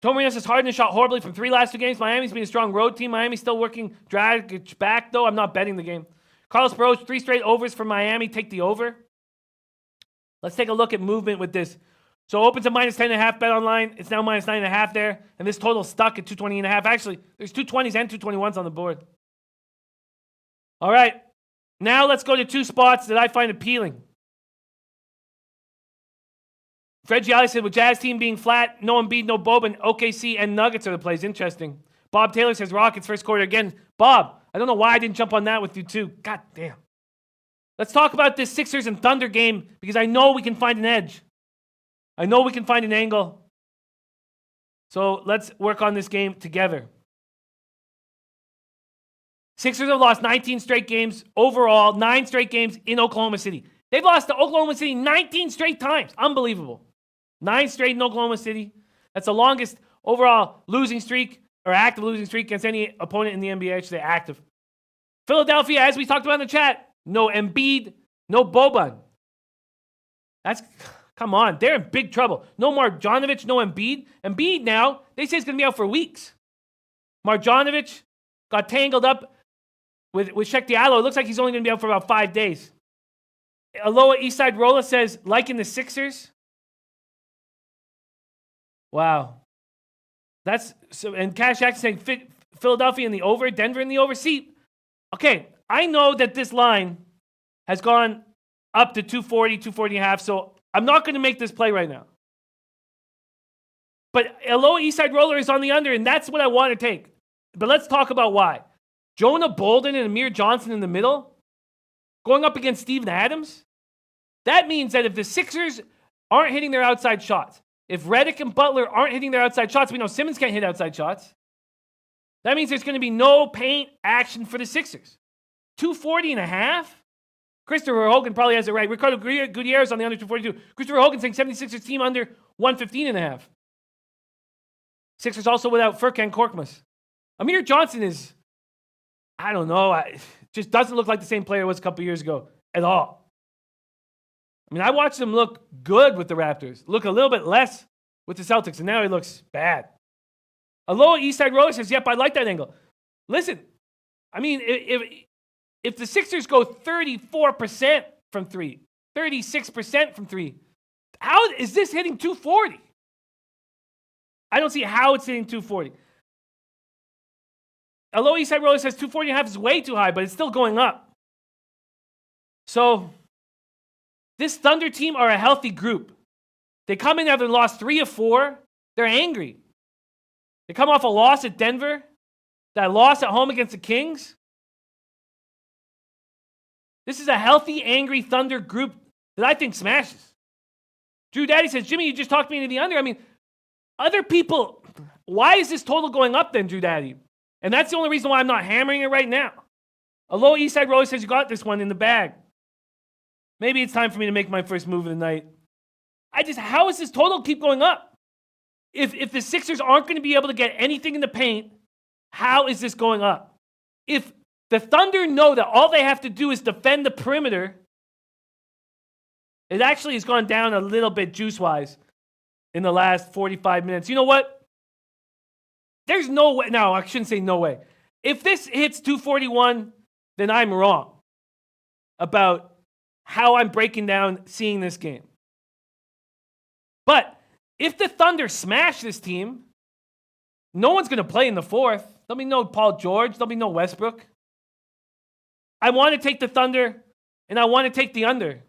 Speaker 1: Tomarinos says Harden shot horribly from 3 last 2 games. Miami's been a strong road team. Miami's still working Dragic back, though. I'm not betting the game. Carlos Burrows, 3 straight overs for Miami. Take the over. Let's take a look at movement with this. So opens at -10.5 bet online. It's now -9.5 there. And this total stuck at 220.5. Actually, there's 220s and 221s on the board. All right. Now let's go to 2 spots that I find appealing. Fred Gialli said, with Jazz team being flat, no Embiid, no Boban, OKC and Nuggets are the plays. Interesting. Bob Taylor says Rockets first quarter again. Bob, I don't know why I didn't jump on that with you too. God damn. Let's talk about this Sixers and Thunder game because I know we can find an edge. I know we can find an angle. So let's work on this game together. Sixers have lost 19 straight games overall, 9 straight games in Oklahoma City. They've lost to Oklahoma City 19 straight times. Unbelievable. 9 straight in Oklahoma City. That's the longest overall losing streak or active losing streak against any opponent in the NBA. I should say active. Philadelphia, as we talked about in the chat, no Embiid, no Boban. Come on, they're in big trouble. No Marjanovic, no Embiid. Embiid now, they say he's going to be out for weeks. Marjanovic got tangled up with Shek Diallo. It looks like he's only going to be out for about 5 days. Aloha Eastside Rolla says, liking the Sixers. Wow. And Cash Jackson saying Philadelphia in the over, Denver in the over. See, okay, I know that this line has gone up to 240, 240 and a half, so I'm not going to make this play right now. But Aloha Eastside Roller is on the under, and that's what I want to take. But let's talk about why. Jonah Bolden and Amir Johnson in the middle, going up against Steven Adams. That means that if the Sixers aren't hitting their outside shots, if Redick and Butler aren't hitting their outside shots, we know Simmons can't hit outside shots. That means there's going to be no paint action for the Sixers. 240 and a half? Christopher Hogan probably has it right. Ricardo Gutierrez on the under 242. Christopher Hogan saying 76ers team under 115 and a half. Sixers also without Furkan Korkmaz. Amir Johnson is, I don't know, just doesn't look like the same player he was a couple years ago at all. I mean, I watched him look good with the Raptors, look a little bit less with the Celtics, and now he looks bad. Aloha Eastside Roller says, yep, I like that angle. Listen, I mean, if the Sixers go 34% from three, 36% from three, how is this hitting 240? I don't see how it's hitting 240. Aloha Eastside Roller says 240 and a half is way too high, but it's still going up. So this Thunder team are a healthy group. They come in having lost 3 of 4. They're angry. They come off a loss at Denver, that loss at home against the Kings. This is a healthy, angry Thunder group that I think smashes. Drew Daddy says, Jimmy, you just talked me into the under. I mean, other people, why is this total going up then, Drew Daddy? And that's the only reason why I'm not hammering it right now. Aloha Eastside Roller says you got this one in the bag. Maybe it's time for me to make my first move of the night. How is this total keep going up? If the Sixers aren't going to be able to get anything in the paint, how is this going up? If the Thunder know that all they have to do is defend the perimeter, it actually has gone down a little bit juice-wise in the last 45 minutes. You know what? There's no way. No, I shouldn't say no way. If this hits 241, then I'm wrong about how I'm breaking down seeing this game. But if the Thunder smash this team, no one's going to play in the fourth. There'll be no Paul George. There'll be no Westbrook. I want to take the Thunder, and I want to take the under.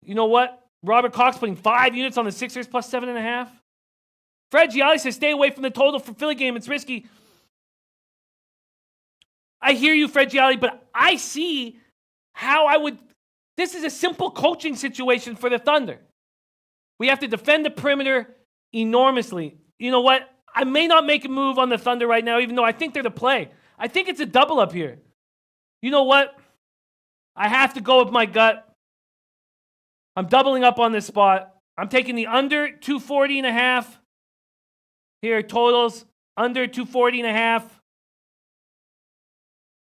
Speaker 1: You know what? Robert Cox putting 5 units on the Sixers plus 7.5. Fred Gialli says, stay away from the total for Philly game. It's risky. I hear you, Fred Gialli, but I see how I would. This is a simple coaching situation for the Thunder. We have to defend the perimeter enormously. You know what? I may not make a move on the Thunder right now, even though I think they're the play. I think it's a double up here. You know what? I have to go with my gut. I'm doubling up on this spot. I'm taking the under 240 and a half. Here, totals, under 240 and a half.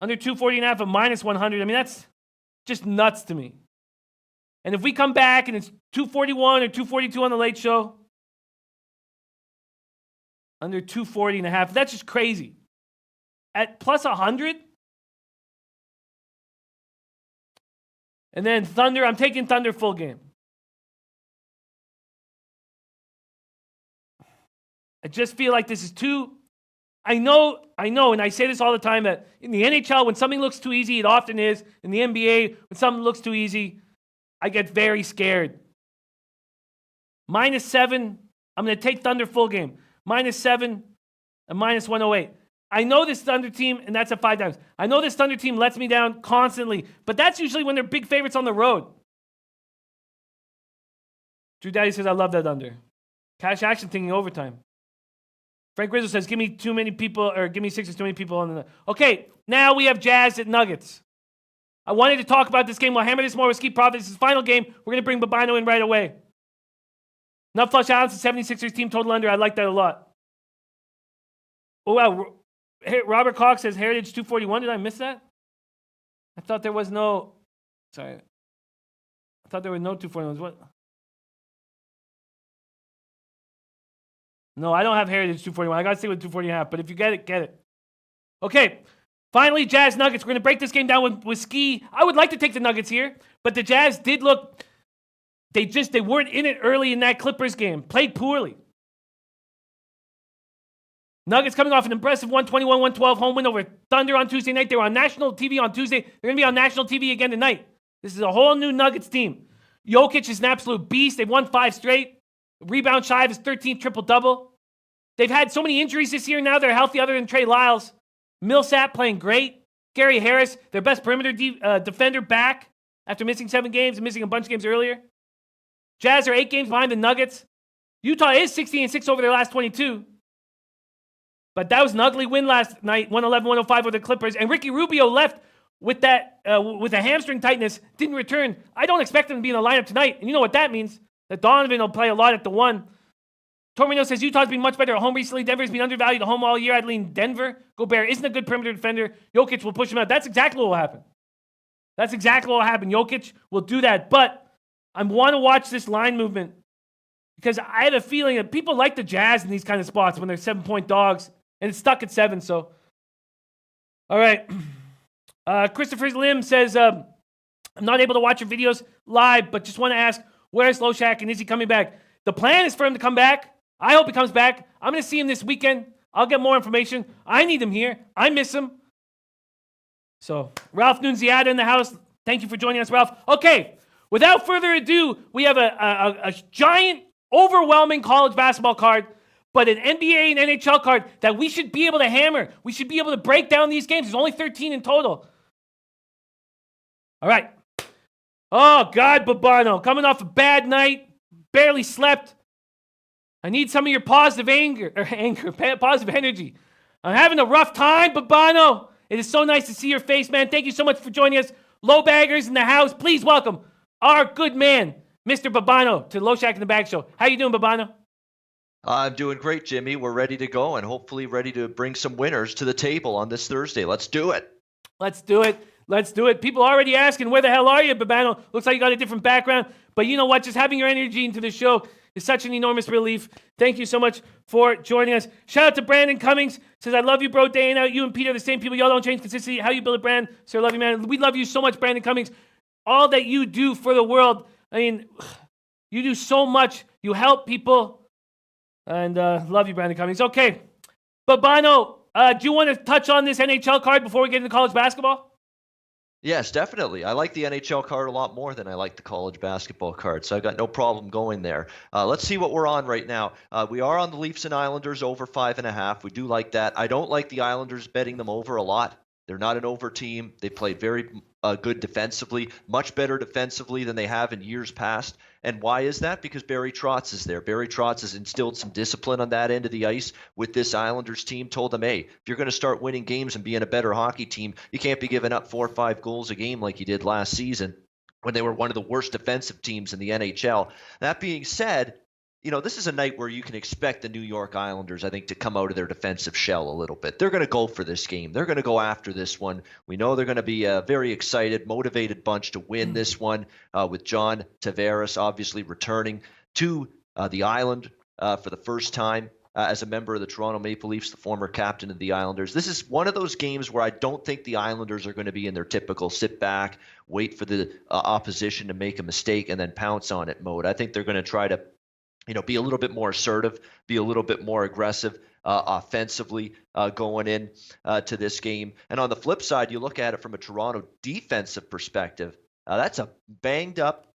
Speaker 1: Under 240 and a half, a minus 100. I mean, that's just nuts to me. And if we come back and it's 241 or 242 on the late show, under 240 and a half, that's just crazy. At plus 100? And then Thunder, I'm taking Thunder full game. I just feel like this is too... I know, and I say this all the time, that in the NHL, when something looks too easy, it often is. In the NBA, when something looks too easy, I get very scared. -7, I'm going to take Thunder full game. -7, a minus 108. I know this Thunder team, and that's at 5 times. I know this Thunder team lets me down constantly, but that's usually when they're big favorites on the road. Drew Daddy says, I love that under. Cash action thinking overtime. Frank Rizzo says, give me Sixers too many people on the... Okay, now we have Jazz at Nuggets. I wanted to talk about this game. We'll hammer this more with Ski Profit. This is the final game. We're going to bring Babino in right away. Nut Flush Allen's the 76ers team total under. I like that a lot. Oh, wow. Robert Cox says Heritage 241. Did I miss that? I thought there was no. Sorry. I thought there were no 241s. What? No, I don't have Heritage 241. I got to stick with 240.5. But if you get it, get it. Okay. Finally, Jazz Nuggets. We're going to break this game down with Ski. I would like to take the Nuggets here, but the Jazz did look. They weren't in it early in that Clippers game. Played poorly. Nuggets coming off an impressive 121-112 home win over Thunder on Tuesday night. They were on national TV on Tuesday. They're going to be on national TV again tonight. This is a whole new Nuggets team. Jokic is an absolute beast. They've won 5 straight. Rebound shy of his 13th triple-double. They've had so many injuries this year now. They're healthy other than Trey Lyles. Millsap playing great. Gary Harris, their best perimeter defender, back after missing 7 games and missing a bunch of games earlier. Jazz are 8 games behind the Nuggets. Utah is 16-6 over their last 22. But that was an ugly win last night, 111-105 over the Clippers. And Ricky Rubio left with that with a hamstring tightness, didn't return. I don't expect him to be in the lineup tonight. And you know what that means? That Donovan will play a lot at the 1. Tormino says Utah's been much better at home recently. Denver's been undervalued at home all year. I'd lean Denver. Gobert isn't a good perimeter defender. Jokic will push him out. That's exactly what will happen. That's exactly what will happen. Jokic will do that. But I want to watch this line movement because I have a feeling that people like the Jazz in these kind of spots when they're 7-point dogs. And it's stuck at 7, so. All right. Christopher Lim says, I'm not able to watch your videos live, but just want to ask, where's Loshak and is he coming back? The plan is for him to come back. I hope he comes back. I'm going to see him this weekend. I'll get more information. I need him here. I miss him. So, Ralph Nunziata in the house. Thank you for joining us, Ralph. Okay, without further ado, we have a giant, overwhelming college basketball card. But an NBA and NHL card that we should be able to hammer. We should be able to break down these games. There's only 13 in total. All right. Oh, God, Babano. Coming off a bad night. Barely slept. I need some of your positive positive energy. I'm having a rough time, Babano. It is so nice to see your face, man. Thank you so much for joining us. LoBaggers in the house. Please welcome our good man, Mr. Babano, to Loshak in the Bag Show. How you doing, Babano?
Speaker 2: I'm doing great, Jimmy. We're ready to go and hopefully ready to bring some winners to the table on this Thursday. Let's do it.
Speaker 1: Let's do it. Let's do it. People are already asking, where the hell are you, Babano? Looks like you got a different background. But you know what? Just having your energy into the show is such an enormous relief. Thank you so much for joining us. Shout out to Brandon Cummings. Says, I love you, bro. Day in out. You and Peter are the same people. Y'all don't change consistency. How you build a brand. Sir, love you, man. We love you so much, Brandon Cummings. All that you do for the world. I mean, you do so much. You help people. And love you, Brandon Cummings. Okay. Babano, do you want to touch on this NHL card before we get into college basketball?
Speaker 2: Yes, definitely. I like the NHL card a lot more than I like the college basketball card, so I've got no problem going there. Let's see what we're on right now. We are on the Leafs and Islanders over 5.5. We do like that. I don't like the Islanders betting them over a lot. They're not an over team. They played very good defensively, much better defensively than they have in years past. And why is that? Because Barry Trotz is there. Barry Trotz has instilled some discipline on that end of the ice with this Islanders team, told them, hey, if you're going to start winning games and being a better hockey team, you can't be giving up 4 or 5 goals a game like you did last season when they were one of the worst defensive teams in the NHL. That being said, you know, this is a night where you can expect the New York Islanders, I think, to come out of their defensive shell a little bit. They're going to go for this game. They're going to go after this one. We know they're going to be a very excited, motivated bunch to win this one with John Tavares obviously returning to the island for the first time as a member of the Toronto Maple Leafs, the former captain of the Islanders. This is one of those games where I don't think the Islanders are going to be in their typical sit back, wait for the opposition to make a mistake, and then pounce on it mode. I think they're going to try to be a little bit more assertive, be a little bit more aggressive offensively going in to this game. And on the flip side, you look at it from a Toronto defensive perspective. That's a banged up,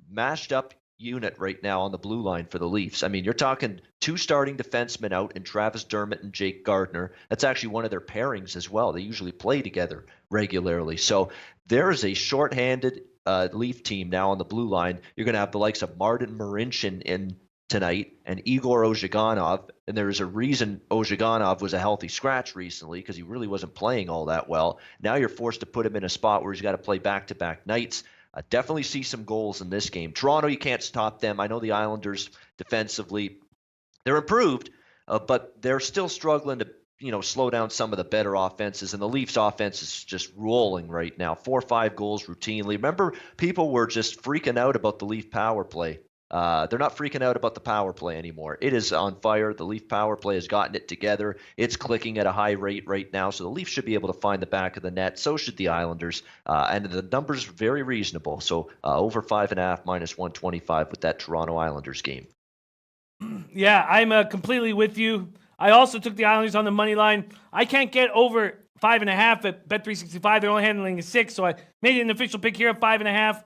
Speaker 2: mashed up unit right now on the blue line for the Leafs. I mean, you're talking 2 starting defensemen out in Travis Dermott and Jake Gardiner. That's actually one of their pairings as well. They usually play together regularly. So there is a shorthanded Leaf team now on the blue line. You're going to have the likes of Martin Marincin in tonight and Igor Ozhiganov, and there's a reason Ozhiganov was a healthy scratch recently because he really wasn't playing all that well. Now you're forced to put him in a spot where he's got to play back-to-back nights. Definitely see some goals in this game. Toronto, you can't stop them. I know the Islanders defensively, they're improved, but they're still struggling to slow down some of the better offenses. And the Leafs offense is just rolling right now. 4 or 5 goals routinely. Remember, people were just freaking out about the Leaf power play. They're not freaking out about the power play anymore. It is on fire. The Leaf power play has gotten it together. It's clicking at a high rate right now. So the Leafs should be able to find the back of the net. So should the Islanders. And the numbers very reasonable. So over 5.5 minus 125 with that Toronto Islanders game.
Speaker 1: Yeah, I'm completely with you. I also took the Islanders on the money line. I can't get over 5.5 at Bet365. They're only handling a 6, so I made an official pick here at 5.5.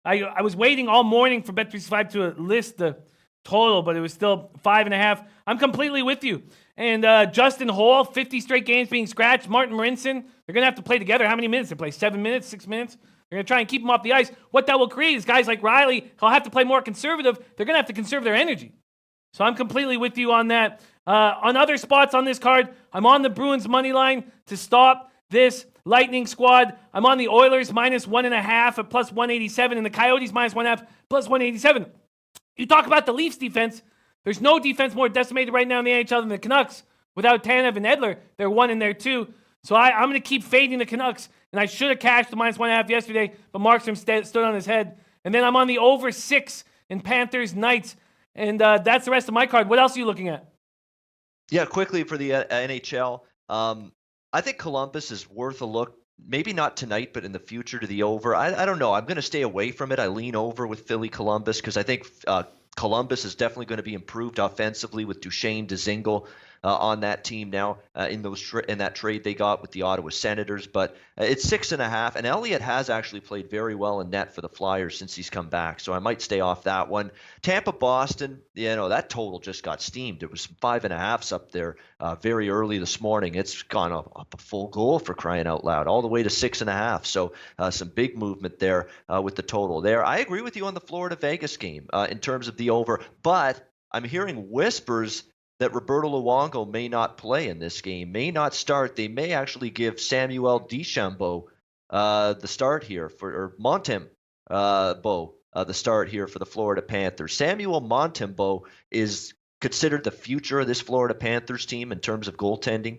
Speaker 1: I was waiting all morning for Bet365 to list the total, but it was still 5.5. I'm completely with you. And Justin Holl, 50 straight games being scratched. Martin Marincin, they're going to have to play together. How many minutes? They play 7 minutes, 6 minutes? They're going to try and keep them off the ice. What that will create is guys like Riley, he'll have to play more conservative. They're going to have to conserve their energy. So I'm completely with you on that. On other spots on this card, I'm on the Bruins money line to stop this Lightning squad. I'm on the Oilers minus 1.5 at plus 187 and the Coyotes minus 1.5 plus 187. You talk about the Leafs defense. There's no defense more decimated right now in the NHL than the Canucks. Without Tanev and Edler, they're 1 in there too. So I'm going to keep fading the Canucks. And I should have cashed the minus 1.5 yesterday, but Markstrom stood on his head. And then I'm on the over 6 in Panthers Knights. And that's the rest of my card. What else are you looking at?
Speaker 2: Yeah, quickly for the NHL. I think Columbus is worth a look. Maybe not tonight, but in the future to the over. I don't know. I'm going to stay away from it. I lean over with Philly Columbus because I think Columbus is definitely going to be improved offensively with Duchesne, Dzingel on that team now in that trade they got with the Ottawa Senators. But it's 6.5, and Elliott has actually played very well in net for the Flyers since he's come back. So I might stay off that one. Tampa, Boston, that total just got steamed. It was 5.5s up there very early this morning. It's gone up a full goal for crying out loud, all the way to 6.5. So some big movement there with the total there. I agree with you on the Florida-Vegas game in terms of the over, but I'm hearing whispers that Roberto Luongo may not play in this game, may not start. They may actually give Samuel DeChambeau the start here or Montembeault the start here for the Florida Panthers. Samuel Montembeault is considered the future of this Florida Panthers team in terms of goaltending.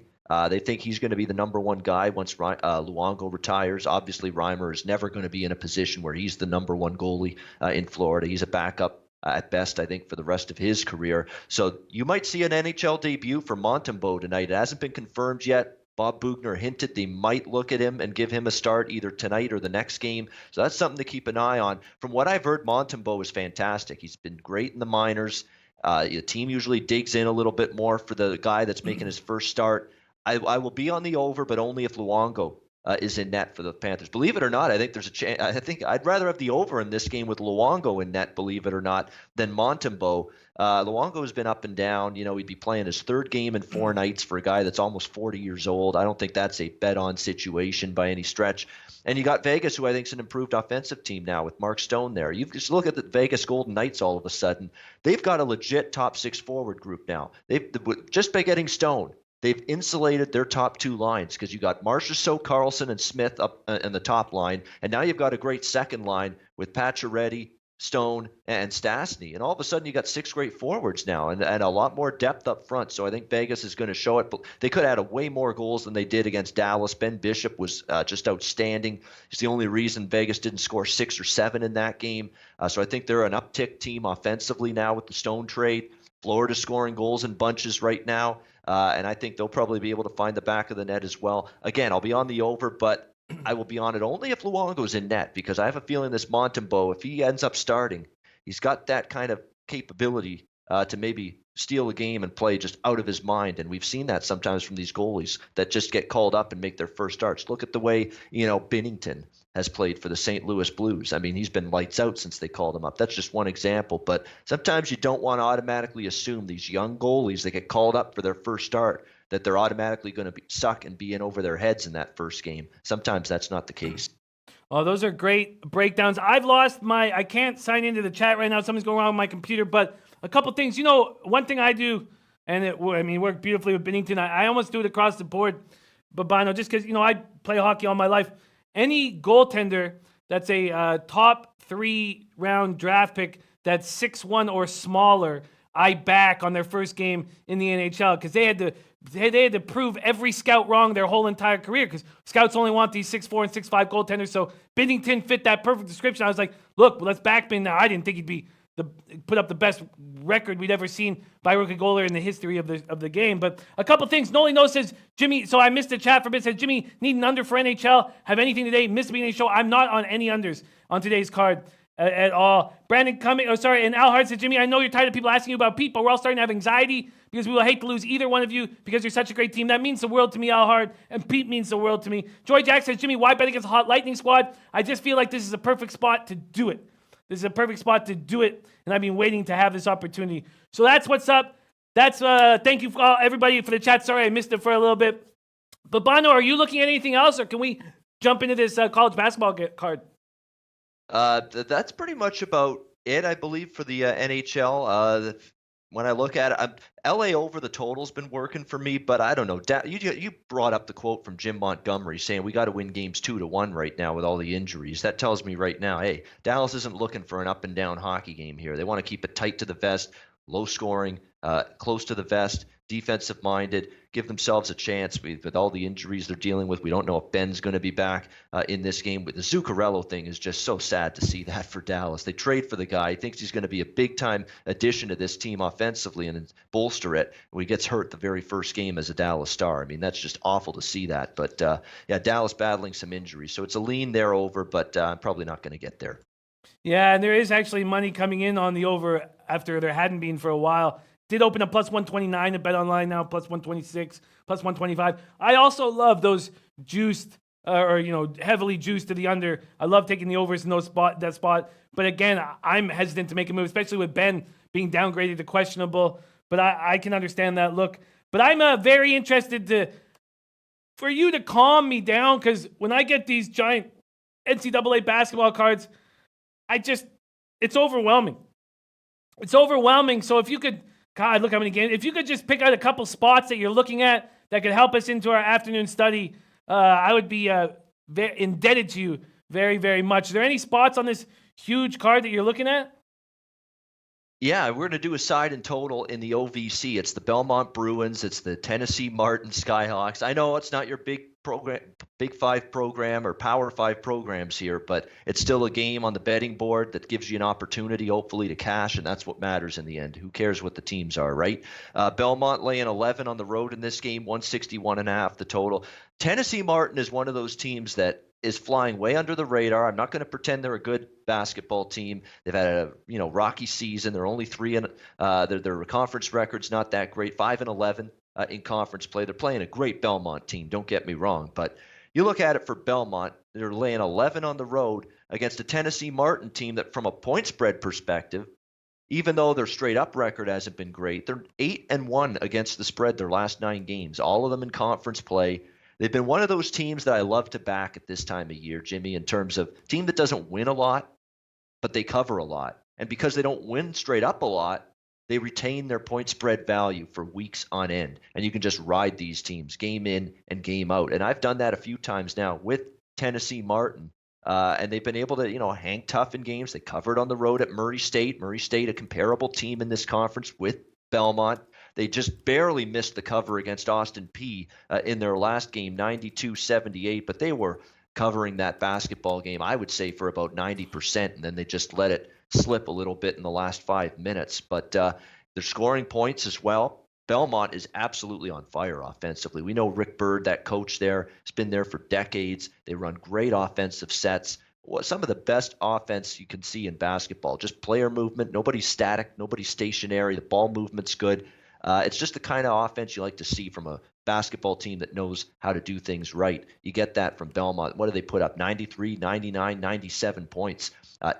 Speaker 2: They think he's going to be the number one guy once Luongo retires. Obviously, Reimer is never going to be in a position where he's the number one goalie in Florida. He's a backup at best, I think, for the rest of his career. So you might see an NHL debut for Montembeault tonight. It hasn't been confirmed yet. Bob Bugner hinted they might look at him and give him a start either tonight or the next game. So that's something to keep an eye on. From what I've heard, Montembeault is fantastic. He's been great in the minors. The team usually digs in a little bit more for the guy that's making his first start. I will be on the over, but only if Luongo is in net for the Panthers. Believe it or not, I think there's a chance. I think I'd rather have the over in this game with Luongo in net, believe it or not, than Montembeault. Luongo has been up and down. He'd be playing his third game in 4 nights for a guy that's almost 40 years old. I don't think that's a bet-on situation by any stretch. And you got Vegas, who I think is an improved offensive team now with Mark Stone there. You just look at the Vegas Golden Knights all of a sudden. They've got a legit top 6 forward group now. Just by getting Stone, they've insulated their top 2 lines because you got Marchessault, Carlson, and Smith up in the top line. And now you've got a great second line with Pacioretty, Stone, and Stastny. And all of a sudden you got 6 great forwards now and a lot more depth up front. So I think Vegas is going to show it. But they could add way more goals than they did against Dallas. Ben Bishop was just outstanding. He's the only reason Vegas didn't score 6 or 7 in that game. So I think they're an uptick team offensively now with the Stone trade. Florida's scoring goals in bunches right now. And I think they'll probably be able to find the back of the net as well. Again, I'll be on the over, but I will be on it only if Luongo's in net because I have a feeling this Montembeault, if he ends up starting, he's got that kind of capability to maybe steal a game and play just out of his mind. And we've seen that sometimes from these goalies that just get called up and make their first starts. Look at the way, Binnington has played for the St. Louis Blues. I mean, he's been lights out since they called him up. That's just one example. But sometimes you don't want to automatically assume these young goalies that get called up for their first start that they're automatically going to suck and be in over their heads in that first game. Sometimes that's not the case.
Speaker 1: Oh, those are great breakdowns. I've lost I can't sign into the chat right now. Something's going wrong with my computer. But a couple things. One thing I do, and it worked beautifully with Binnington. I almost do it across the board, Babano, just because, I play hockey all my life. Any goaltender that's a top 3 round draft pick that's 6'1" or smaller, I back on their first game in the NHL because they had to prove every scout wrong their whole entire career because scouts only want these 6'4" and 6'5" goaltenders. So Binnington fit that perfect description. I was like, look, let's back Bin. Now I didn't think he'd be put up the best record we'd ever seen by a rookie goaler in the history of the game. But a couple things. Noli No says, Jimmy, so I missed the chat for a bit. Says, Jimmy, need an under for NHL. Have anything today? Missed the beginning of the show. I'm not on any unders on today's card at all. Brandon Cumming, and Al Hart said, Jimmy, I know you're tired of people asking you about Pete, but we're all starting to have anxiety because we will hate to lose either one of you because you're such a great team. That means the world to me, Al Hart, and Pete means the world to me. Joy Jack says, Jimmy, why bet against the Hot Lightning squad? I just feel like this is a perfect spot to do it. This is a perfect spot to do it, and I've been waiting to have this opportunity. So that's what's up. That's thank you for everybody for the chat. Sorry I missed it for a little bit. But Bono, are you looking at anything else, or can we jump into this college basketball card?
Speaker 2: That's pretty much about it, I believe, for the NHL. When I look at it, LA over the total's been working for me, but I don't know. You brought up the quote from Jim Montgomery saying we got to win games 2-1 right now with all the injuries. That tells me right now, hey, Dallas isn't looking for an up and down hockey game here. They want to keep it tight to the vest, low scoring, close to the vest, defensive minded, give themselves a chance with all the injuries they're dealing with. We don't know if Ben's going to be back in this game. But the Zuccarello thing is just so sad to see that for Dallas. They trade for the guy. He thinks he's going to be a big-time addition to this team offensively and bolster it when he gets hurt the very first game as a Dallas Star. I mean, that's just awful to see that. But, yeah, Dallas battling some injuries. So it's a lean there over, but I'm probably not going to get there.
Speaker 1: Yeah, and there is actually money coming in on the over after there hadn't been for a while. Did open up plus 129 at Bet Online now, plus 126, plus 125. I also love those juiced heavily juiced to the under. I love taking the overs in that spot. But again, I'm hesitant to make a move, especially with Ben being downgraded to questionable. But I can understand that look. But I'm very interested for you to calm me down because when I get these giant NCAA basketball cards, it's overwhelming. It's overwhelming. So if you could, God, look how many games. If you could just pick out a couple spots that you're looking at that could help us into our afternoon study, I would be very indebted to you very, very much. Are there any spots on this huge card that you're looking at?
Speaker 2: Yeah, we're going to do a side and total in the OVC. It's the Belmont Bruins. It's the Tennessee Martin Skyhawks. I know it's not your big five program or Power 5 programs here, but it's still a game on the betting board that gives you an opportunity, hopefully, to cash, and that's what matters in the end. Who cares what the teams are, right? Belmont laying 11 on the road in this game, 161.5 the total. Tennessee Martin is one of those teams that is flying way under the radar. I'm not going to pretend they're a good basketball team. They've had a rocky season. They're only 3 and their conference record's not that great. 5-11 in conference play. They're playing a great Belmont team. Don't get me wrong, but you look at it for Belmont. They're laying 11 on the road against a Tennessee Martin team that, from a point spread perspective, even though their straight up record hasn't been great, they're 8-1 against the spread their last 9 games. All of them in conference play. They've been one of those teams that I love to back at this time of year, Jimmy, in terms of team that doesn't win a lot, but they cover a lot. And because they don't win straight up a lot, they retain their point spread value for weeks on end. And you can just ride these teams game in and game out. And I've done that a few times now with Tennessee Martin. And they've been able to, hang tough in games. They covered on the road at Murray State. Murray State, a comparable team in this conference with Belmont. They just barely missed the cover against Austin Peay in their last game, 92-78, but they were covering that basketball game, I would say, for about 90%, and then they just let it slip a little bit in the last 5 minutes. But they're scoring points as well. Belmont is absolutely on fire offensively. We know Rick Byrd, that coach there, has been there for decades. They run great offensive sets. Some of the best offense you can see in basketball. Just player movement. Nobody's static. Nobody's stationary. The ball movement's good. It's just the kind of offense you like to see from a basketball team that knows how to do things right. You get that from Belmont. What do they put up? 93, 99, 97 points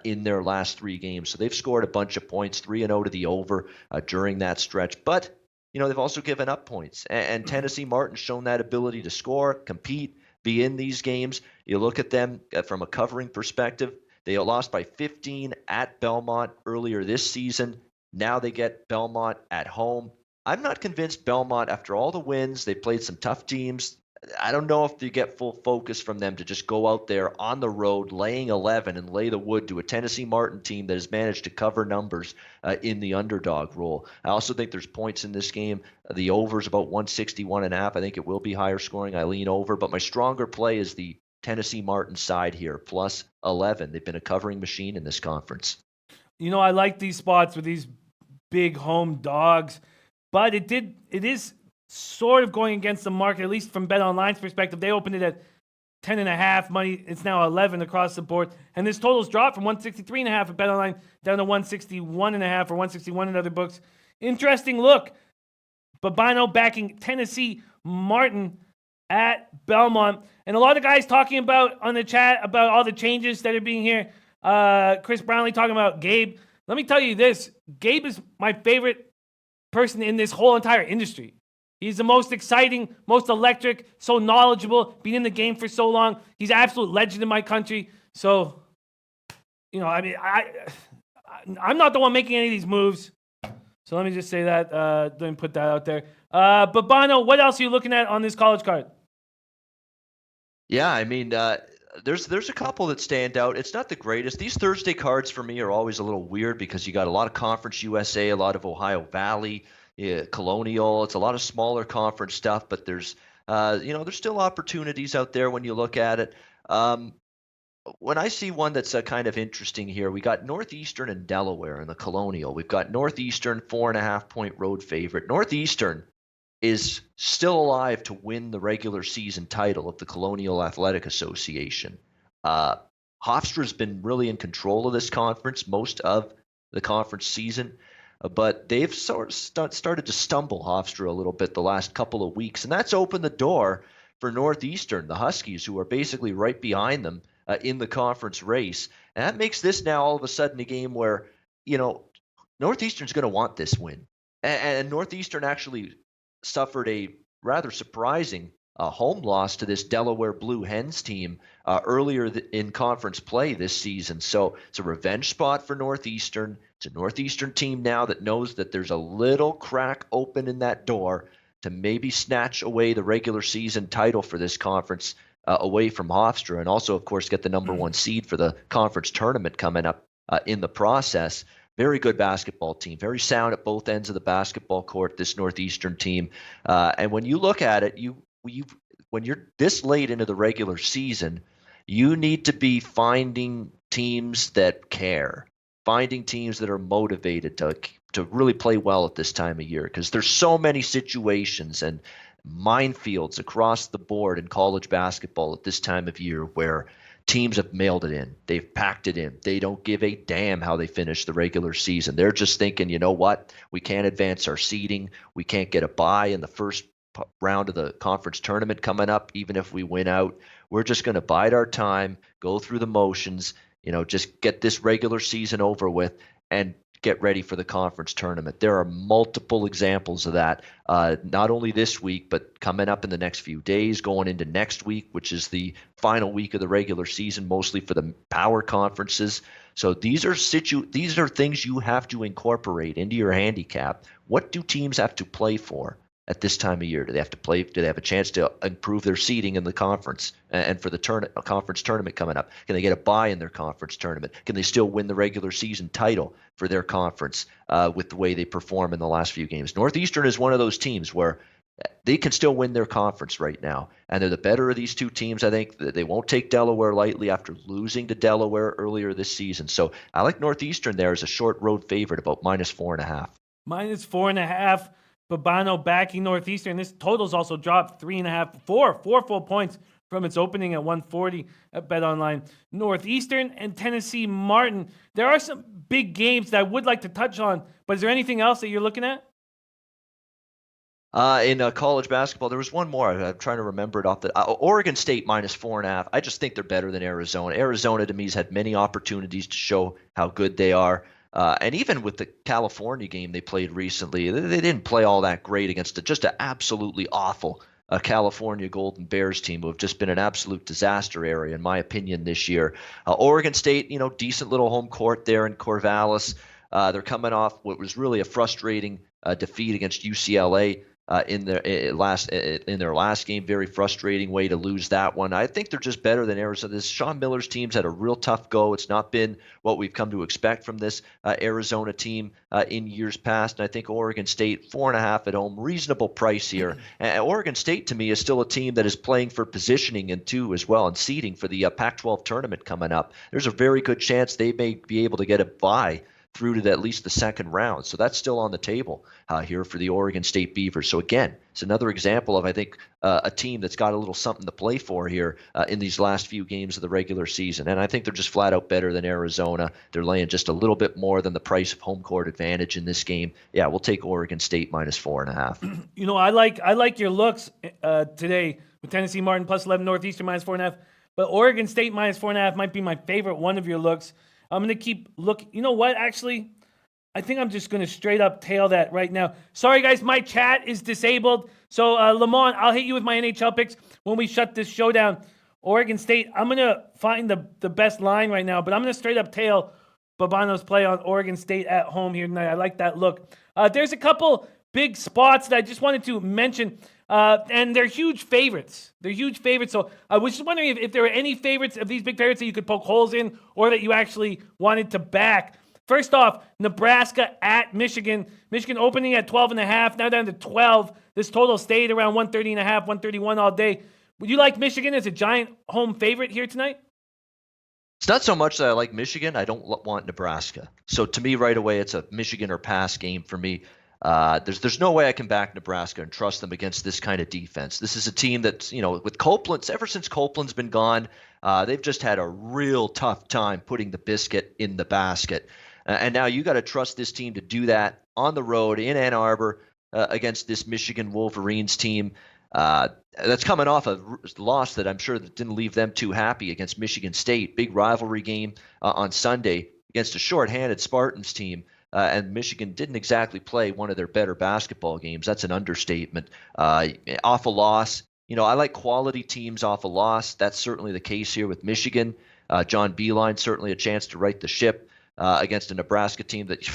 Speaker 2: in their last 3 games. So they've scored a bunch of points, 3-0 to the over during that stretch. But, they've also given up points. And Tennessee Martin's shown that ability to score, compete, be in these games. You look at them from a covering perspective. They lost by 15 at Belmont earlier this season. Now they get Belmont at home. I'm not convinced Belmont, after all the wins, they played some tough teams. I don't know if you get full focus from them to just go out there on the road, laying 11 and lay the wood to a Tennessee Martin team that has managed to cover numbers in the underdog role. I also think there's points in this game. The over is about 161.5. I think it will be higher scoring. I lean over, but my stronger play is the Tennessee Martin side here, plus 11. They've been a covering machine in this conference.
Speaker 1: I like these spots with these big home dogs, but it is sort of going against the market, at least from Bet Online's perspective. They opened it at 10.5 money. It's now 11 across the board. And this total's dropped from 163.5 at Bet Online down to 161.5 or 161 in other books. Interesting look. Babano backing Tennessee Martin at Belmont. And a lot of guys talking about on the chat about all the changes that are being here. Chris Brownlee talking about Gabe. Let me tell you this. Gabe is my favorite person in this whole entire industry. He's the most exciting, most electric, so knowledgeable, been in the game for so long. He's an absolute legend in my country. So, I'm not the one making any of these moves. So let me just say that. Let me put that out there. Babano, what else are you looking at on this college card?
Speaker 2: Yeah, I mean, there's a couple that stand out. It's not the greatest. These Thursday cards for me are always a little weird because you got a lot of Conference USA, a lot of Ohio Valley, Colonial. It's a lot of smaller conference stuff, but there's still opportunities out there when you look at it. When I see one that's kind of interesting here, we got Northeastern and Delaware in the Colonial. We've got Northeastern 4.5-point road favorite. Northeastern is still alive to win the regular season title of the Colonial Athletic Association. Hofstra's been really in control of this conference most of the conference season, but they've sort of started to stumble, Hofstra, a little bit the last couple of weeks, and that's opened the door for Northeastern, the Huskies, who are basically right behind them in the conference race. And that makes this now all of a sudden a game where, Northeastern's going to want this win. And Northeastern actually suffered a rather surprising home loss to this Delaware Blue Hens team earlier in conference play this season. So it's a revenge spot for Northeastern. It's a Northeastern team now that knows that there's a little crack open in that door to maybe snatch away the regular season title for this conference away from Hofstra, and also, of course, get the number one seed for the conference tournament coming up in the process. Very good basketball team, very sound at both ends of the basketball court, this Northeastern team. And when you look at it, when you're this late into the regular season, you need to be finding teams that care, finding teams that are motivated to really play well at this time of year, because there's so many situations and minefields across the board in college basketball at this time of year where teams have mailed it in. They've packed it in. They don't give a damn how they finish the regular season. They're just thinking, you know what? We can't advance our seeding. We can't get a bye in the first round of the conference tournament coming up, even if we win out. We're just going to bide our time, go through the motions, just get this regular season over with and get ready for the conference tournament. There are multiple examples of that, not only this week, but coming up in the next few days, going into next week, which is the final week of the regular season, mostly for the power conferences. So these are things you have to incorporate into your handicap. What do teams have to play for at this time of year? Do they have to play? Do they have a chance to improve their seeding in the conference and for the conference tournament coming up? Can they get a bye in their conference tournament? Can they still win the regular season title for their conference with the way they perform in the last few games? Northeastern is one of those teams where they can still win their conference right now, and they're the better of these two teams. I think they won't take Delaware lightly after losing to Delaware earlier this season. So I like Northeastern there as a short road favorite, about -4.5.
Speaker 1: -4.5. Babano backing Northeastern. This total's also dropped 4 full points from its opening at 140 at BetOnline. Northeastern and Tennessee Martin. There are some big games that I would like to touch on, but is there anything else that you're looking at?
Speaker 2: In college basketball, there was one more. I'm trying to remember it off the Oregon State -4.5. I just think they're better than Arizona. Arizona, to me, has had many opportunities to show how good they are. And even with the California game they played recently, they didn't play all that great against just an absolutely awful California Golden Bears team who have just been an absolute disaster area, in my opinion, this year. Oregon State, decent little home court there in Corvallis. They're coming off what was really a frustrating defeat against UCLA in their last game. Very frustrating way to lose that one. I think they're just better than Arizona. This Sean Miller's team's had a real tough go. It's not been what we've come to expect from this Arizona team in years past. And I think Oregon State 4.5 at home, reasonable price here. And Oregon State to me is still a team that is playing for positioning and two as well, and seeding for the Pac-12 tournament coming up. There's a very good chance they may be able to get a bye through to at least the second round. So that's still on the table here for the Oregon State Beavers. So again, it's another example of, I think, a team that's got a little something to play for here in these last few games of the regular season. And I think they're just flat out better than Arizona. They're laying just a little bit more than the price of home court advantage in this game. Yeah, we'll take Oregon State minus 4.5.
Speaker 1: You know, I like your looks today with Tennessee Martin plus 11 Northeastern minus 4.5. But Oregon State minus 4.5 might be my favorite one of your looks. I'm going to keep looking. You know what, actually? I think I'm just going to straight up tail that right now. Sorry, guys, my chat is disabled. So, Lamont, I'll hit you with my NHL picks when we shut this show down. Oregon State, I'm going to find the best line right now, but I'm going to straight up tail Babano's play on Oregon State at home here tonight. I like that look. There's a couple big spots that I just wanted to mention, and they're huge favorites. They're huge favorites. So I was just wondering if there were any favorites of these big favorites that you could poke holes in or that you actually wanted to back. First off, Nebraska at Michigan. Michigan opening at 12.5, now down to 12. This total stayed around 130.5, 131 all day. Would you like Michigan as a giant home favorite here tonight?
Speaker 2: It's not so much that I like Michigan. I don't want Nebraska. So to me, right away, it's a Michigan or pass game for me. There's no way I can back Nebraska and trust them against this kind of defense. This is a team that's, with Copeland, ever since Copeland's been gone, they've just had a real tough time putting the biscuit in the basket. And now you got to trust this team to do that on the road in Ann Arbor against this Michigan Wolverines team. That's coming off a loss that I'm sure that didn't leave them too happy against Michigan State. Big rivalry game on Sunday against a shorthanded Spartans team. And Michigan didn't exactly play one of their better basketball games. That's an understatement. Off a loss. I like quality teams off a loss. That's certainly the case here with Michigan. John Beilein, certainly a chance to right the ship against a Nebraska team that,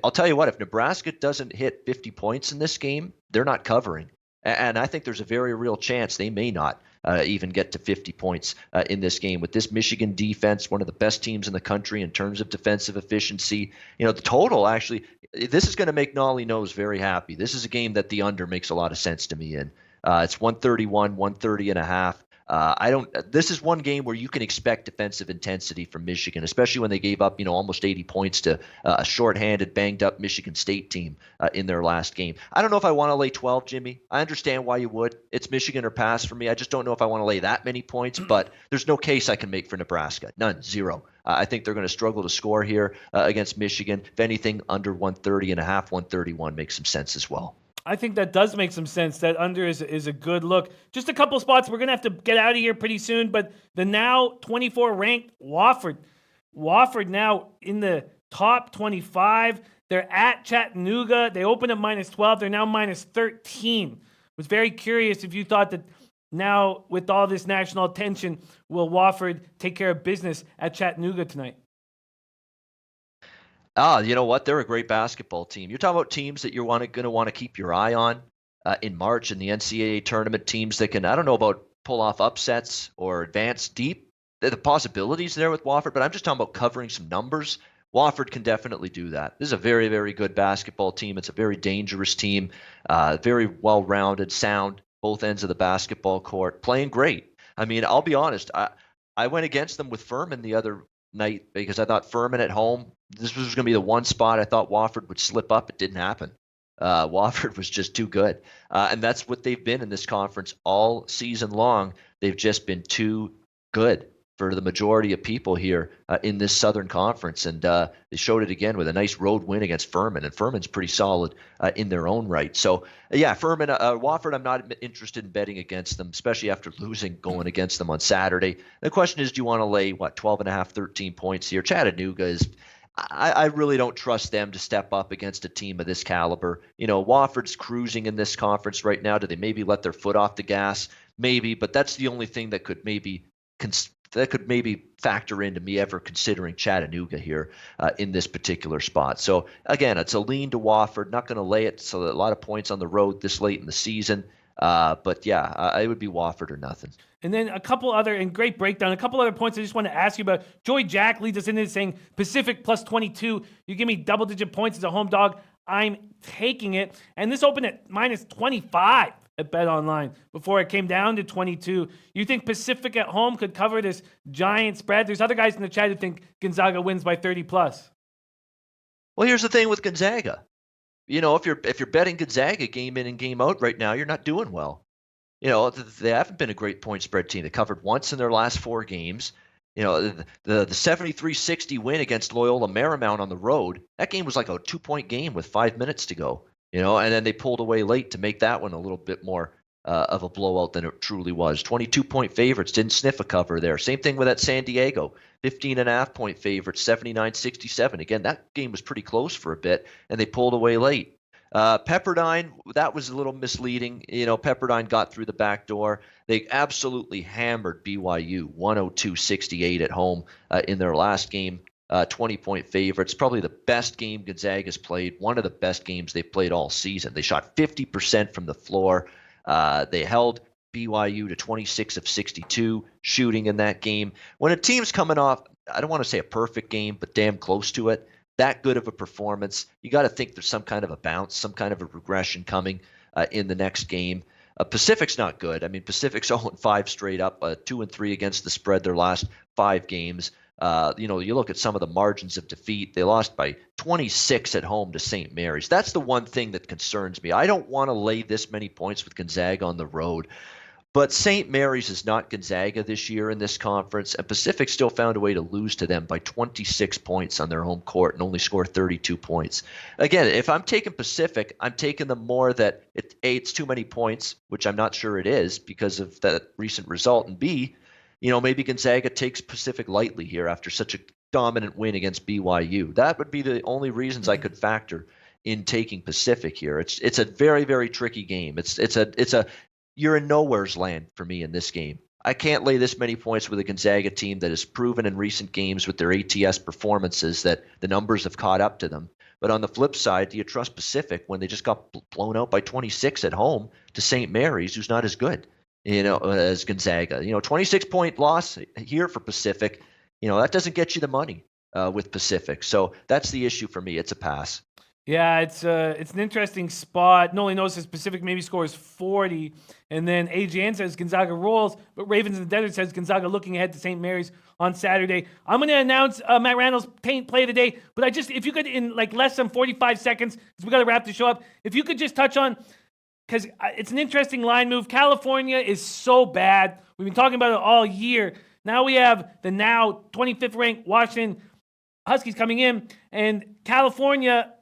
Speaker 2: I'll tell you what, if Nebraska doesn't hit 50 points in this game, they're not covering. And I think there's a very real chance they may not even get to 50 points in this game. With this Michigan defense, one of the best teams in the country in terms of defensive efficiency, the total actually, this is going to make Nolly Nose very happy. This is a game that the under makes a lot of sense to me in. It's 131, 130.5. This is one game where you can expect defensive intensity from Michigan, especially when they gave up, almost 80 points to a shorthanded, banged up Michigan State team in their last game. I don't know if I want to lay 12, Jimmy. I understand why you would. It's Michigan or pass for me. I just don't know if I want to lay that many points, but there's no case I can make for Nebraska. None, zero. I think they're going to struggle to score here against Michigan. If anything, under 130.5, 131 makes some sense as well.
Speaker 1: I think that does make some sense. That under is a good look. Just a couple spots. We're going to have to get out of here pretty soon, but the now 24 ranked Wofford now in the top 25. They're at Chattanooga. They opened at minus 12. They're now minus 13. Was very curious if you thought that now with all this national attention, will Wofford take care of business at Chattanooga tonight?
Speaker 2: You know what? They're a great basketball team. You're talking about teams that you're going to want to keep your eye on in March in the NCAA tournament, teams that can, I don't know about pull off upsets or advance deep. The possibilities there with Wofford, but I'm just talking about covering some numbers. Wofford can definitely do that. This is a very, very good basketball team. It's a very dangerous team, very well-rounded, sound, both ends of the basketball court, playing great. I mean, I'll be honest. I went against them with Furman the other night because I thought Furman at home, this was going to be the one spot I thought Wofford would slip up. It didn't happen. Wofford was just too good. And that's what they've been in this conference all season long. They've just been too good for the majority of people here in this Southern Conference. And they showed it again with a nice road win against Furman. And Furman's pretty solid in their own right. So, yeah, Wofford, I'm not interested in betting against them, especially after losing going against them on Saturday. The question is, do you want to lay, 12.5, 13 points here? Chattanooga is – I really don't trust them to step up against a team of this caliber. Wofford's cruising in this conference right now. Do they maybe let their foot off the gas? Maybe, but that's the only thing that could maybe that could maybe factor into me ever considering Chattanooga here in this particular spot. So again, it's a lean to Wofford. Not going to lay it, so a lot of points on the road this late in the season. But yeah, it would be Wofford or nothing.
Speaker 1: And then a couple other, and great breakdown, a couple other points I just want to ask you about. Joey Jack leads us into this saying Pacific plus 22. You give me double-digit points as a home dog, I'm taking it. And this opened at minus 25 at BetOnline before it came down to 22. You think Pacific at home could cover this giant spread? There's other guys in the chat who think Gonzaga wins by 30 plus.
Speaker 2: Well, here's the thing with Gonzaga. If you're betting Gonzaga game in and game out right now, you're not doing well. They haven't been a great point spread team. They covered once in their last 4 games. The 73-60 win against Loyola Marymount on the road, that game was like a 2-point game with 5 minutes to go. And then they pulled away late to make that one a little bit more of a blowout than it truly was. 22-point favorites, didn't sniff a cover there. Same thing with that San Diego, 15.5-point favorites, 79-67. Again, that game was pretty close for a bit, and they pulled away late. Pepperdine, that was a little misleading. Pepperdine got through the back door. They absolutely hammered BYU 102-68 at home in their last game. 20-point favorites, probably the best game Gonzaga's played, one of the best games they've played all season. They shot 50% from the floor. They held BYU to 26 of 62 shooting in that game. When a team's coming off, I don't want to say a perfect game, but damn close to it, that good of a performance, you got to think there's some kind of a bounce, some kind of a regression coming in the next game. Pacific's not good. I mean, Pacific's 0-5 straight up, 2-3 against the spread their last 5 games. You look at some of the margins of defeat. They lost by 26 at home to St. Mary's. That's the one thing that concerns me. I don't want to lay this many points with Gonzaga on the road. But St. Mary's is not Gonzaga this year in this conference, and Pacific still found a way to lose to them by 26 points on their home court and only score 32 points. Again, if I'm taking Pacific, I'm taking them more that it's too many points, which I'm not sure it is because of that recent result, and B, maybe Gonzaga takes Pacific lightly here after such a dominant win against BYU. That would be the only reasons I could factor in taking Pacific here. It's a very, very tricky game. You're in nowhere's land for me in this game. I can't lay this many points with a Gonzaga team that has proven in recent games with their ATS performances that the numbers have caught up to them. But on the flip side, do you trust Pacific when they just got blown out by 26 at home to St. Mary's, who's not as good, as Gonzaga? 26-point loss here for Pacific, that doesn't get you the money with Pacific. So that's the issue for me. It's a pass.
Speaker 1: Yeah, it's an interesting spot. Noli knows says Pacific maybe scores 40, and then AJN says Gonzaga rolls, but Ravens in the Desert says Gonzaga looking ahead to St. Mary's on Saturday. I'm going to announce Matt Randall's play of the day, but if you could, in like less than 45 seconds, because we got to wrap the show up, if you could just touch on, because it's an interesting line move. California is so bad. We've been talking about it all year. Now we have the now 25th ranked Washington Huskies coming in, and California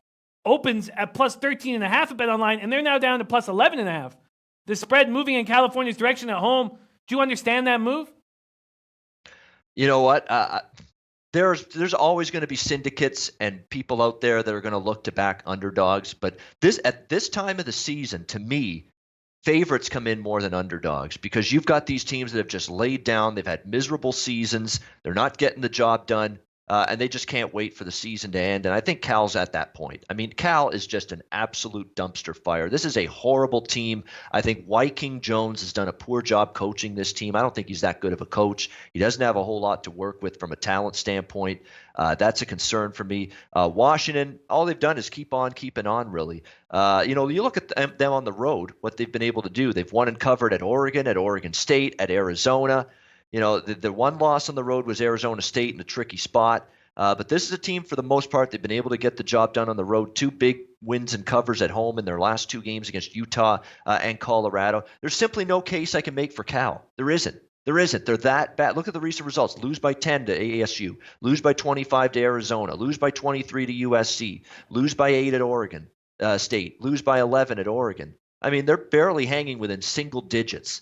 Speaker 1: opens at plus 13.5 at BetOnline, and they're now down to plus 11.5. The spread moving in California's direction at home. Do you understand that move?
Speaker 2: You know what? There's always going to be syndicates and people out there that are going to look to back underdogs. But at this time of the season, to me, favorites come in more than underdogs because you've got these teams that have just laid down. They've had miserable seasons. They're not getting the job done. And they just can't wait for the season to end. And I think Cal's at that point. I mean, Cal is just an absolute dumpster fire. This is a horrible team. I think Wyking Jones has done a poor job coaching this team. I don't think he's that good of a coach. He doesn't have a whole lot to work with from a talent standpoint. That's a concern for me. Washington, all they've done is keep on keeping on, really. You look at them on the road, what they've been able to do. They've won and covered at Oregon State, at Arizona. The one loss on the road was Arizona State in a tricky spot. But this is a team, for the most part, they've been able to get the job done on the road. 2 big wins and covers at home in their last 2 games against Utah and Colorado. There's simply no case I can make for Cal. There isn't. They're that bad. Look at the recent results. Lose by 10 to ASU. Lose by 25 to Arizona. Lose by 23 to USC. Lose by 8 at Oregon State. Lose by 11 at Oregon. I mean, they're barely hanging within single digits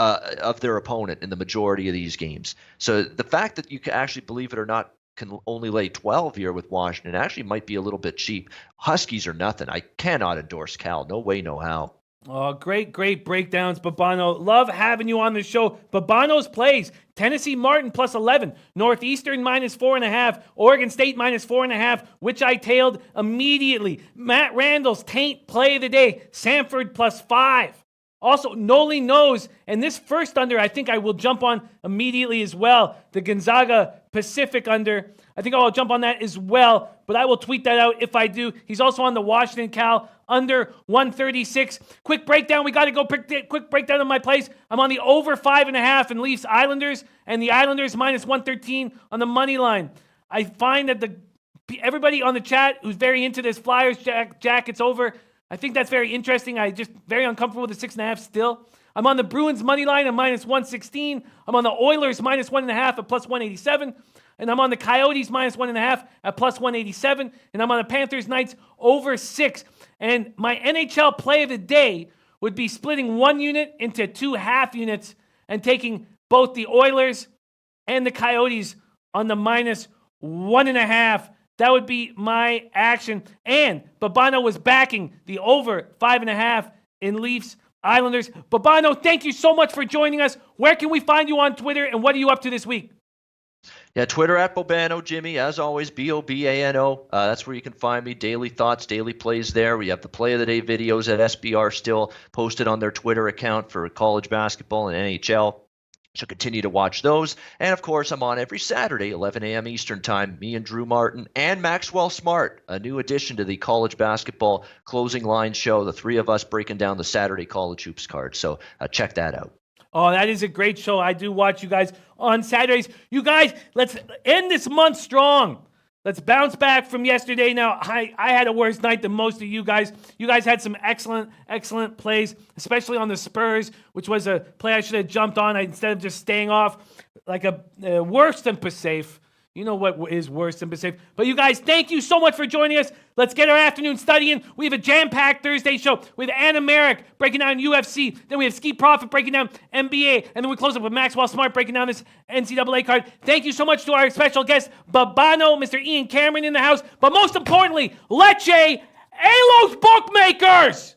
Speaker 2: of their opponent in the majority of these games. So the fact that you can actually, believe it or not, can only lay 12 here with Washington actually might be a little bit cheap. Huskies are nothing. I cannot endorse Cal. No way, no how.
Speaker 1: Oh, great breakdowns, Babano. Love having you on the show. Babano's plays: Tennessee Martin plus 11, Northeastern minus 4.5, Oregon State minus 4.5, which I tailed immediately. Matt Randall's taint play of the day: Samford plus 5. Also, Noli knows, and this first under, I think I will jump on immediately as well. The Gonzaga Pacific under, I think I'll jump on that as well, but I will tweet that out if I do. He's also on the Washington Cal under 136. Quick breakdown. We got to go quick breakdown of my plays. I'm on the over 5.5 in Leafs Islanders, and the Islanders minus 113 on the money line. I find that everybody on the chat who's very into this Flyers jackets over, I think that's very interesting. I just very uncomfortable with the 6.5 still. I'm on the Bruins money line at minus 116. I'm on the Oilers minus 1.5 at plus 187. And I'm on the Coyotes minus 1.5 at plus 187. And I'm on the Panthers Knights over 6. And my NHL play of the day would be splitting one unit into 2 half units and taking both the Oilers and the Coyotes on the minus 1.5. That would be my action. And Babano was backing the over 5.5 in Leafs Islanders. Babano, thank you so much for joining us. Where can we find you on Twitter, and what are you up to this week?
Speaker 2: Yeah, Twitter at Bobano, Jimmy, as always, Bobano. That's where you can find me. Daily thoughts, daily plays there. We have the play of the day videos at SBR still posted on their Twitter account for college basketball and NHL. So continue to watch those. And, of course, I'm on every Saturday, 11 a.m. Eastern Time. Me and Drew Martin and Maxwell Smart, a new addition to the college basketball closing line show. The three of us breaking down the Saturday college hoops card. So check that out.
Speaker 1: Oh, that is a great show. I do watch you guys on Saturdays. You guys, let's end this month strong. Let's bounce back from yesterday. Now, I had a worse night than most of you guys. You guys had some excellent plays, especially on the Spurs, which was a play I should have jumped on instead of just staying off like a worse than Pasafe. You know what is worse than Pasafe. But you guys, thank you so much for joining us. Let's get our afternoon studying. We have a jam-packed Thursday show with Anna Merrick breaking down UFC. Then we have Ski Profit breaking down NBA. And then we close up with Maxwell Smart breaking down this NCAA card. Thank you so much to our special guest, Babano, Mr. Ian Cameron in the house. But most importantly, Lecce, Alos Bookmakers!